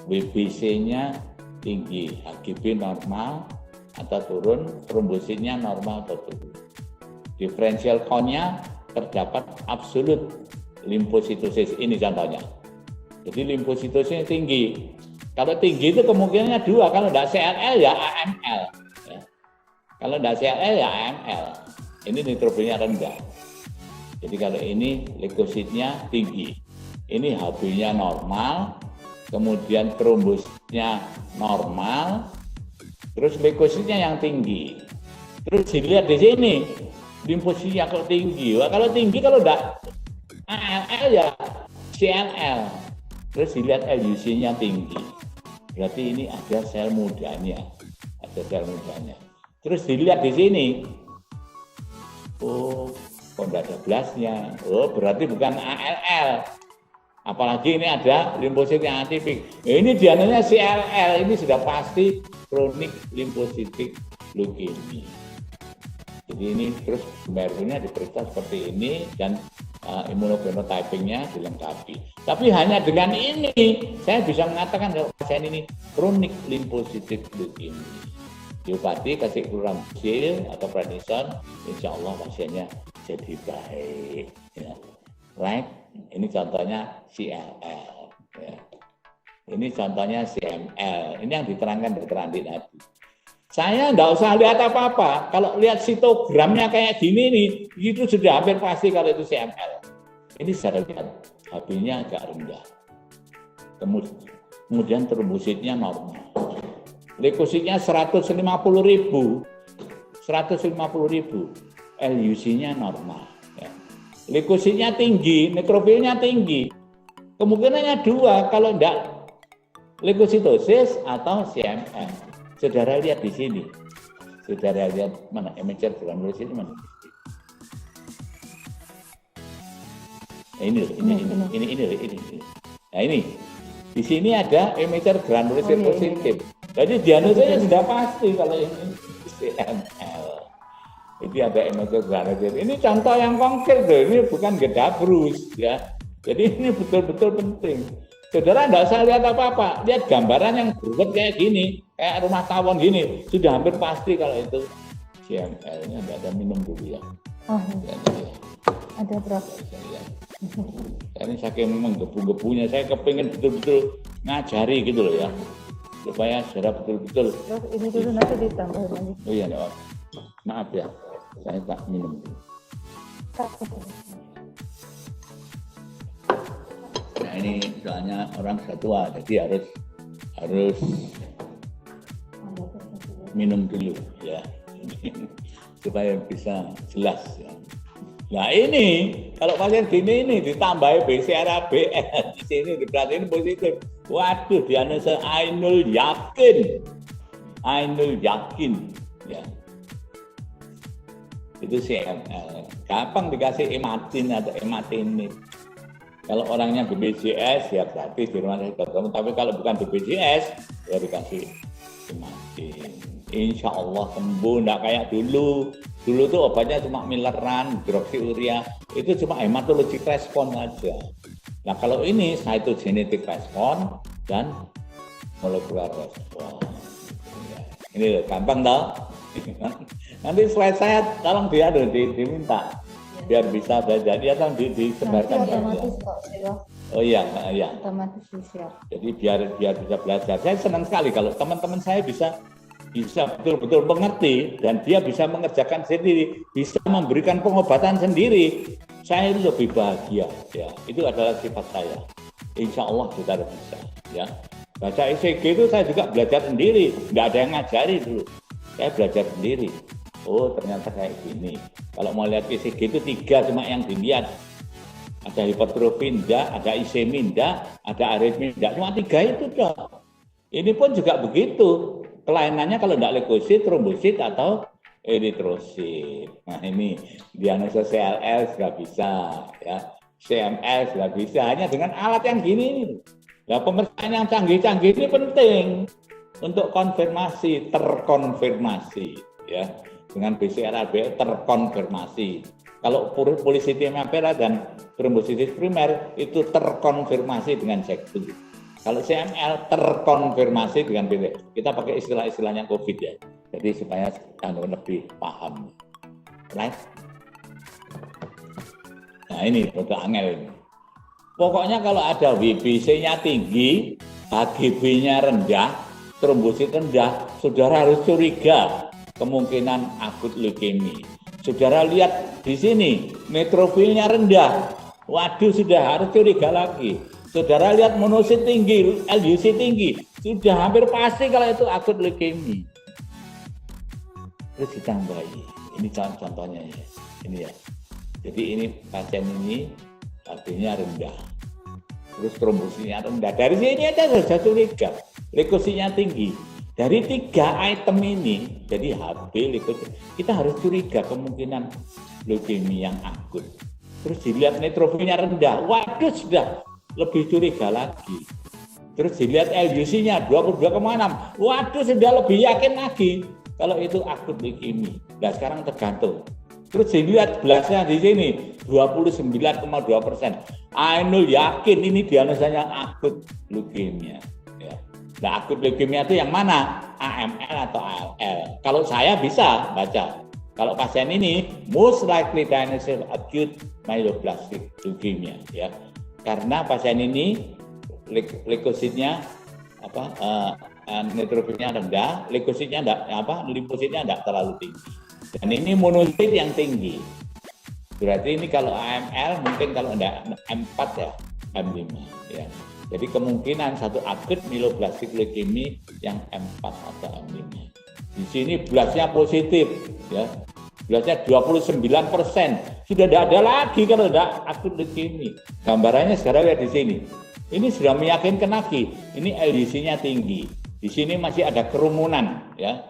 WBC-nya tinggi, HBV normal atau turun, trombositnya normal atau turun. Differential count-nya terdapat absolut limfositosis. Ini contohnya. Jadi limfositosisnya tinggi. Kalau tinggi itu kemungkinannya dua. Kalau tidak CLL ya AML. Ya. Kalau tidak CLL ya AML. Ini neutrofilnya rendah. Jadi kalau ini leukositnya tinggi. Ini HB-nya normal. Kemudian trombositnya normal. Terus leukositnya yang tinggi. Terus dilihat di sini, limfositnya kok tinggi. Wah, kalau tinggi kalau enggak ALL ya CLL. Terus dilihat LUC-nya tinggi. Berarti ini ada sel mudanya. Ada sel mudanya. Terus dilihat di sini. Oh, kok enggak ada blasnya. Oh, berarti bukan ALL. Apalagi ini ada limfosit yang atipik. Ini diananya CLL, ini sudah pasti kronik limfositik leukemia. Jadi ini terus merahnya diperiksa seperti ini dan immunophenotypingnya dilengkapi. Tapi hanya dengan ini saya bisa mengatakan kalau pasien ini kronik limfositik leukemia. Diobati kasih chlorambucil atau prednison, insya Allah pasiennya jadi baik. Ya. Right? Ini contohnya CLL. Ya. Ini contohnya CML. Ini yang diterangkan Dr. Andi tadi. Saya enggak usah lihat apa-apa. Kalau lihat sitogramnya kayak gini nih, itu sudah hampir pasti kalau itu CML. Ini saya lihat HB-nya agak rendah. Kemudian trombositnya normal. Leukositnya 150.000. 150.000. LUC-nya normal. Ya. Leukositnya tinggi, neutrofilnya tinggi. Kemungkinannya dua, kalau enggak leukositosis atau CML. Saudara lihat di sini. Saudara lihat mana immature granulosit mana? Ini. Nah ini. Di sini ada immature granulosit positif. Jadi diagnosanya sudah pasti kalau ini CML. Itu ada immature granulosit. Ini contoh yang konkret loh. Ini bukan gedabrus ya. Jadi ini betul-betul penting. Saudara enggak usah lihat apa-apa, lihat gambaran yang berbuat kayak gini, kayak rumah tawon gini, sudah hampir pasti kalau itu CML-nya. Enggak ada minum dulu ya. Oh, ya. Ada Prof. Ya. Ini saking menggebu-gebunya, saya kepingin betul-betul ngajari gitu loh ya, supaya saudara betul-betul. Prof, ini dulu nanti ditambahin lagi. Oh iya, maaf ya, saya tak minum dulu. Nah ini soalnya orang sudah tua, jadi harus minum dulu ya, supaya bisa jelas ya. Nah ini kalau pasien gini ini ditambahi BCR-ABL di sini diperhatiin positif. Waduh, diagnosa Ainul Yakin ya. Itu CML. Gampang dikasih imatin atau imatinib. Kalau orangnya BPJS ya gratis di rumah sakit Dr. Tapi kalau bukan BPJS ya dikasih imatin. Insya Allah sembuh, enggak kayak dulu. Dulu tuh obatnya cuma mileran, hidroksiurea, itu cuma hematologic response aja. Nah kalau ini cytogenetic response dan molecular response. Ini loh, gampang tau. Nanti slide saya tolong diminta biar bisa belajar. Dia kan disebarkan. Nanti otomatis kok, Oh iya, iya. Otomatis di-share. Jadi biar bisa belajar. Saya senang sekali kalau teman-teman saya bisa betul-betul mengerti dan dia bisa mengerjakan sendiri, bisa memberikan pengobatan sendiri. Saya lebih bahagia. Ya, itu adalah sifat saya. Insya Allah kita bisa. Ya, baca ECG itu saya juga belajar sendiri. Nggak ada yang ngajari dulu. Saya belajar sendiri. Oh, ternyata kayak gini. Kalau mau lihat ECG itu 3 cuma yang dilihat. Ada hipertrofi enggak, ada isemi enggak, ada aritmi enggak, cuma 3 itu dong. Ini pun juga begitu. Kelainannya kalau enggak leukosit, trombosit atau eritrosit. Nah ini diagnosa CLL sudah bisa, ya. CML sudah bisa, hanya dengan alat yang gini. Nah, pemeriksaan yang canggih-canggih ini penting untuk konfirmasi, terkonfirmasi, ya. Dengan BCR-ABL terkonfirmasi. Kalau polisitium ampera dan trombositis primer itu terkonfirmasi dengan sektu. Kalau CML terkonfirmasi dengan BT. Kita pakai istilah-istilahnya COVID ya. Jadi supaya Anda lebih paham. Right? Nah ini foto angel ini. Pokoknya kalau ada WBC-nya tinggi, HGB-nya rendah, trombosit rendah, saudara harus curiga kemungkinan akut leukemia. Saudara lihat di sini, neutrofilnya rendah. Waduh, sudah harus curiga lagi. Saudara lihat monosit tinggi, LUC tinggi. Sudah hampir pasti kalau itu akut leukemia. Terus ditambahi. Ini contohnya ya. Ini ya. Jadi ini pasien ini HB-nya rendah. Terus trombositnya rendah. Dari sini aja sudah curiga. Leukositnya tinggi. Dari 3 item ini, jadi HB, leukosit, kita harus curiga kemungkinan leukemia yang akut. Terus dilihat neutrofilnya rendah, waduh sudah lebih curiga lagi. Terus dilihat LUC-nya 22,6, waduh sudah lebih yakin lagi kalau itu akut leukemia. Nah sekarang tergantung. Terus dilihat belasnya di sini 29,2%. Ainul yakin ini diagnosanya akut leukemia. Nah, akut leukemia itu yang mana? AML atau ALL? Kalau saya bisa baca. Kalau pasien ini most likely diagnosis acute myelodysplastic leukemia ya. Karena pasien ini leukositnya neutrofilnya rendah, leukositnya limfositnya enggak terlalu tinggi. Dan ini monosit yang tinggi. Berarti ini kalau AML mungkin kalau enggak M4 ya, M5 ya. Jadi kemungkinan satu akut myelodysplastic leukemia yang M4 atau M5. Di sini blasnya positif, ya. Blasnya 29%. Sudah tidak ada lagi kalau tidak akut leukemia. Gambarannya sekarang lihat di sini. Ini sudah meyakinkan lagi. Ini LDC-nya tinggi. Di sini masih ada kerumunan, ya.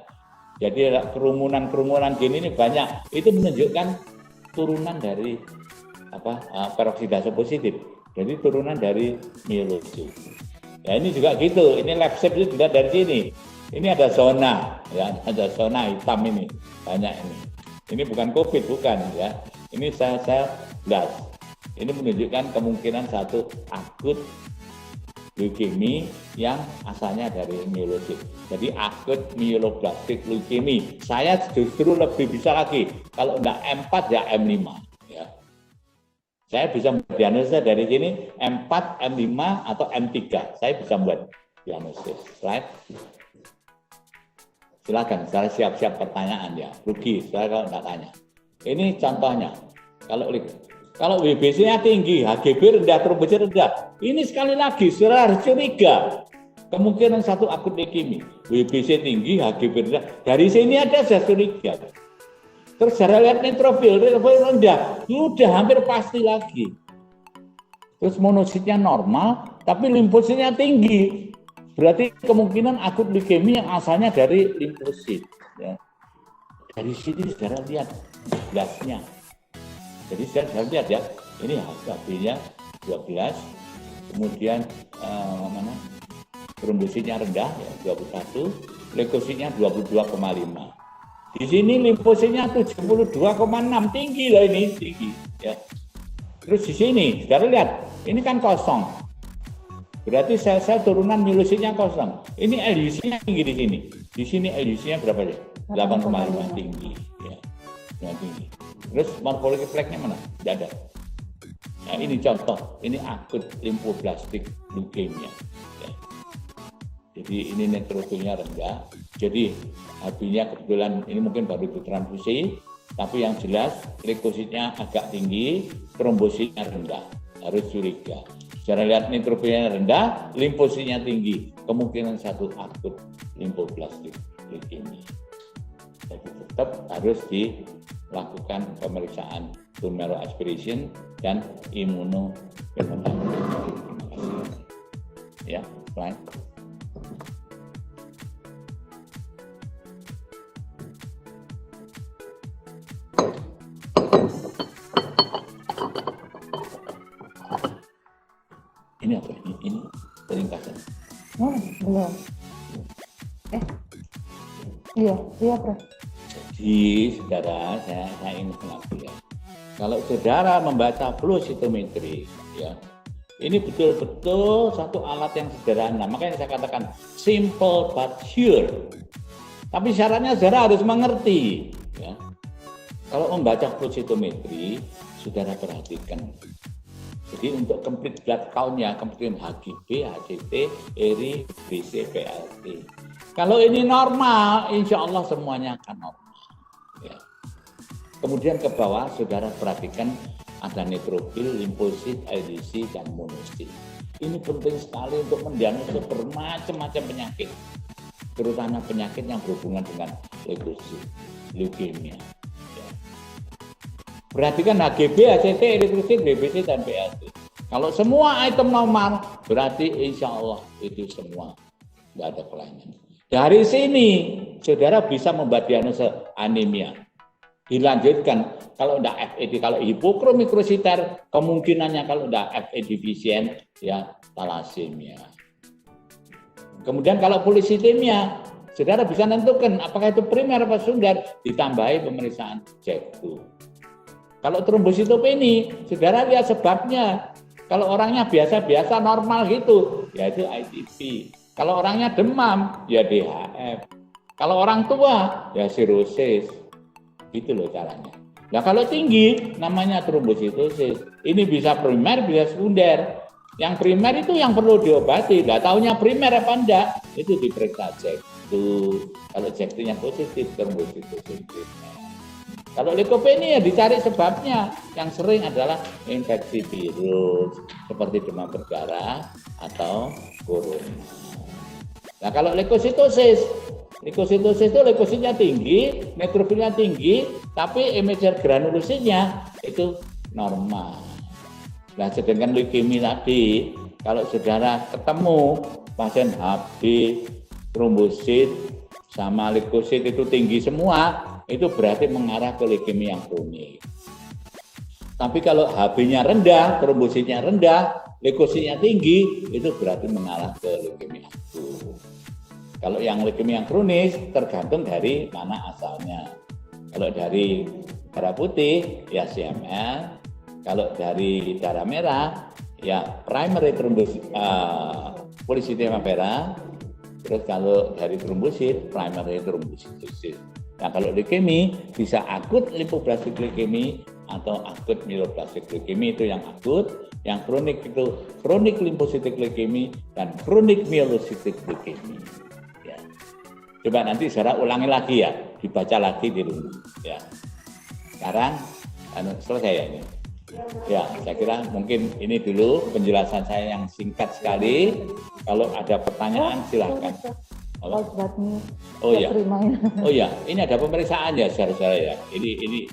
Jadi ada kerumunan gini ini banyak. Itu menunjukkan turunan dari peroksidase positif. Jadi turunan dari mielosit. Ya ini juga gitu. Ini lab shape itu juga dari sini. Ini ada zona, ya ada zona hitam ini banyak ini. Ini bukan COVID bukan ya. Ini sel-sel blas. Ini menunjukkan kemungkinan satu akut leukemia yang asalnya dari mielosit. Jadi akut myelodysplastic leukemia. Saya justru lebih bisa lagi. Kalau enggak M4 ya M5. Saya bisa diagnosis dari sini M4, M5, atau M3. Saya bisa buat diagnosis. Right? Silakan, saya siap-siap pertanyaan ya. Rugi, saya kalau nggak tanya. Ini contohnya. Kalau WBC-nya tinggi, HGB rendah, trombosit rendah. Ini sekali lagi, saudara harus curiga. Kemungkinan satu akut leukemia. WBC tinggi, HGB rendah. Dari sini ada saya curiga. Terus cara lihat neutrofil rendah, sudah hampir pasti lagi. Terus monositnya normal, tapi limfositnya tinggi. Berarti kemungkinan akut leukemia yang asalnya dari limfosit. Ya. Dari sini saudara lihat blasnya. Jadi saya lihat ya, ini HB-nya 12, kemudian trombositnya rendah ya 21, leukositnya 22,5. Di sini limfositnya 72,6, tinggi loh ini, tinggi ya. Terus di sini, saudara lihat, ini kan kosong. Berarti sel-sel turunan mielositnya kosong. Ini LUC-nya tinggi di sini. Di sini LUC-nya berapa ya? 8,5 tinggi ya. Yang tinggi. Terus morphology flag-nya mana? Tidak ada. Nah, ini contoh, ini akut limfoblastik leukemia. Ya. Jadi ini neutrofilnya rendah. Jadi HB-nya kebetulan ini mungkin baru ditransfusi, tapi yang jelas leukositnya agak tinggi, trombositnya rendah, harus curiga. Secara lihat neutrofilnya rendah, limfositnya tinggi, kemungkinan satu akut limfoblastik leukemia. Jadi tetap harus dilakukan pemeriksaan bone marrow aspiration dan imunofenotype. Ya, slide. Ini apa? Ini ringkasan. Oh, belum. Iya, Prof. Jadi, saudara, saya ingin lagi ya. Kalau saudara membaca flow cytometry, ya, ini betul-betul satu alat yang sederhana. Makanya saya katakan simple but sure. Tapi syaratnya saudara harus mengerti. Ya. Kalau membaca flow cytometry, saudara perhatikan. Jadi untuk complete blood count-nya, kemudian HGB, HCT, ERI, BC, PLT. Kalau ini normal, insya Allah semuanya akan normal. Ya. Kemudian ke bawah, saudara perhatikan ada neutrofil, limfosit, LDC, dan monosit. Ini penting sekali untuk mendiagnosis bermacam-macam penyakit, terutama penyakit yang berhubungan dengan leukosit, leukemia. Ya. Perhatikan HGB, HCT, eritrosit, BBC, dan PLT. Kalau semua item normal, berarti insya Allah itu semua nggak ada kelainan. Dari sini, saudara bisa membuat diagnosis anemia. Dilanjutkan, kalau tidak FED, kalau hipokromikrositer, kemungkinannya kalau tidak FE defisien, ya thalassemia. Kemudian kalau polisitemia, saudara bisa menentukan apakah itu primer atau sekunder, ditambahi pemeriksaan JAK2. Kalau trombositopeni, saudara lihat sebabnya. Kalau orangnya biasa-biasa normal gitu, ya itu ITP. Kalau orangnya demam, ya DHF. Kalau orang tua, ya sirosis. Itu loh caranya. Nah kalau tinggi, namanya trombositosis. Ini bisa primer, bisa sekunder. Yang primer itu yang perlu diobati. Nggak taunya primer apa enggak, itu diperiksa JAK2. Kalau JAK2-nya positif, trombositosis primer. Kalau leukopenia dicari sebabnya. Yang sering adalah infeksi virus seperti demam berdarah atau corona. Nah kalau leukositosis itu leukositnya tinggi, neutrofilnya tinggi, tapi imager granulositnya itu normal. Nah sedangkan leukemia tadi, kalau saudara ketemu pasien HB, trombosit, sama leukosit itu tinggi semua, itu berarti mengarah ke leukemia yang kronik. Tapi kalau HB-nya rendah, trombositnya rendah, leukositnya tinggi, itu berarti mengarah ke leukemia akut. Kalau yang leukemia yang kronis tergantung dari mana asalnya. Kalau dari darah putih ya CML, kalau dari darah merah ya primary polycythemia vera, terus kalau dari trombosit primary trombositosis. Nah kalau leukemia bisa akut lymphoblastic leukemia atau akut myelodysplastic leukemia, itu yang akut. Yang kronik itu kronik lymphocytic leukemia dan kronik myelocytic leukemia. Ya. Coba nanti saudara ulangi lagi ya, dibaca lagi di rumah. Ya. Sekarang selesai ya ini. Ya, saya kira mungkin ini dulu penjelasan saya yang singkat sekali. Kalau ada pertanyaan silahkan. Oh ya, ini ada pemeriksaan ya, saudara-saudara ya. Ini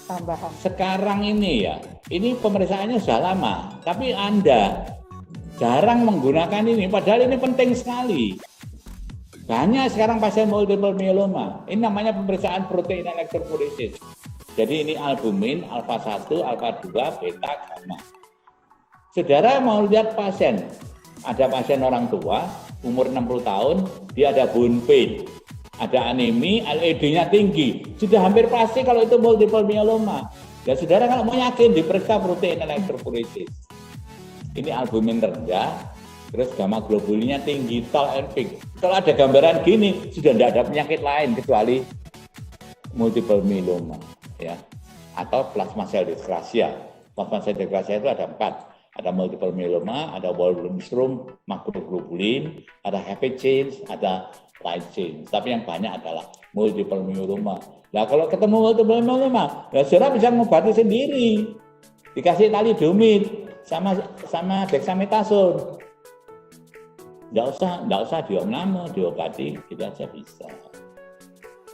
tambahan. Sekarang ini ya, ini pemeriksaannya sudah lama, tapi Anda jarang menggunakan ini, padahal ini penting sekali. Banyak sekarang pasien multiple myeloma, ini namanya pemeriksaan protein elektroforesis. Jadi ini albumin, alfa 1, alfa 2, beta, gamma. Saudara mau lihat pasien, ada pasien orang tua, umur 60 tahun, dia ada bone pain, ada anemia, LED-nya tinggi, sudah hampir pasti kalau itu multiple myeloma. Ya saudara kalau mau yakin diperiksa protein elektroforesis. Ini albumin rendah, terus gamma globulinnya tinggi, tall and big. Kalau ada gambaran gini, sudah tidak ada penyakit lain kecuali multiple myeloma, ya, atau plasma cell dysplasia. plasma sedegrasi itu ada 4. Ada multiple myeloma, ada Waldenstrom, makroglobulin, ada heavy chain, ada light chain. Tapi yang banyak adalah multiple myeloma. Nah kalau ketemu multiple myeloma, ya saudara bisa mengobati sendiri. Dikasih thalidomid sama dexamethasone. Nggak usah diopname, diobati, gitu aja bisa.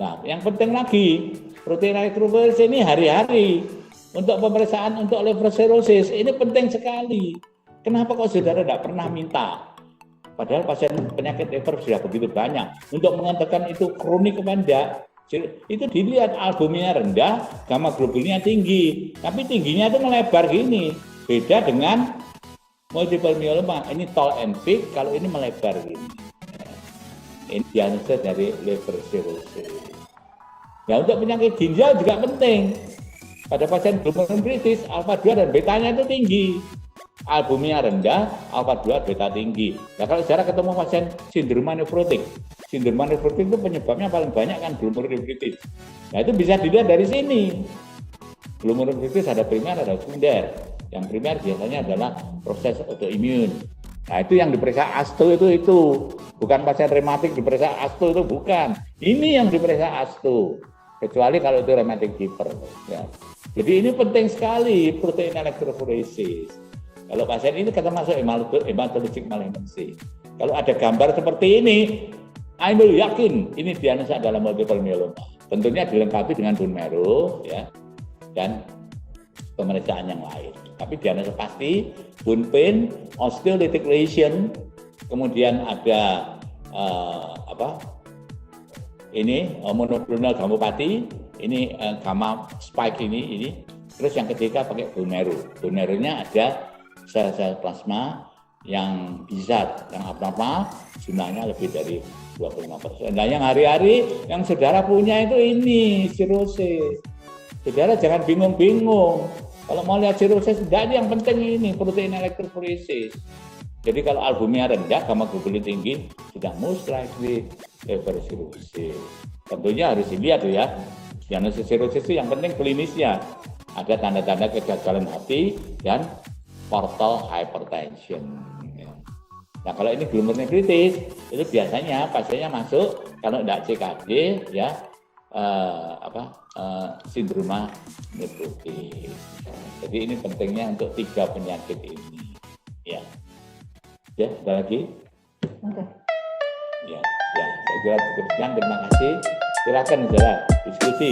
Nah, yang penting lagi, protein elektroforesis ini hari-hari untuk pemeriksaan untuk liver cirrhosis ini penting sekali. Kenapa kok saudara tidak pernah minta? Padahal pasien penyakit liver sudah begitu banyak. Untuk menentukan itu kronik apa enggak, itu dilihat albuminnya rendah, gamma globulinnya tinggi. Tapi tingginya itu melebar gini. Beda dengan multiple myeloma. Ini tall and peak, kalau ini melebar gini. Ini diagnosis dari liver cirrhosis. Nah, untuk penyakit ginjal juga penting. Pada pasien glomerulonefritis, alfa 2 dan betanya itu tinggi. Albuminnya rendah, alfa 2 beta tinggi. Nah, kalau secara ketemu pasien sindroma nefrotik. Sindroma nefrotik itu penyebabnya paling banyak kan glomerulonefritis. Nah, itu bisa dilihat dari sini. Glomerulonefritis ada primer, ada sekunder. Yang primer biasanya adalah proses autoimun. Nah, itu yang diperiksa asto itu. Bukan pasien rematik diperiksa asto itu bukan. Ini yang diperiksa asto. Kecuali kalau itu rheumatic fever. Ya. Jadi ini penting sekali protein elektroforesis. Kalau pasien ini kita masuk hematologic malignancy. Kalau ada gambar seperti ini, Anda yakin ini diagnosa adalah multiple myeloma. Tentunya dilengkapi dengan bone marrow, ya, dan pemeriksaan yang lain. Tapi diagnosa pasti bone pain, osteolytic lesion, kemudian ada ini monoclonal gammopathy, ini gamma spike ini. Terus yang ketiga pakai bone marrow. Bone marrow-nya ada sel-sel plasma yang bizar, yang abnormal, jumlahnya lebih dari 25%. Nah, yang hari-hari yang saudara punya itu ini cirrhosis. Saudara jangan bingung-bingung. Kalau mau lihat cirrhosis, enggak, yang penting ini protein elektroforesis. Jadi kalau albumnya rendah, gamma globulin tinggi, sudah most likely liver cirrhosis. Tentunya harus dilihat ya. Diagnosis cirrhosis itu yang penting klinisnya. Ada tanda-tanda kegagalan hati dan portal hypertension. Nah, kalau ini glomerulonefritis, itu biasanya pasiennya masuk kalau tidak CKD ya sindroma nefrotis. Jadi ini pentingnya untuk 3 penyakit ini. Ya. Ya, ada lagi? Oke. Ya, saya kira cukup sekian. Terima kasih. Silakan saudara diskusi.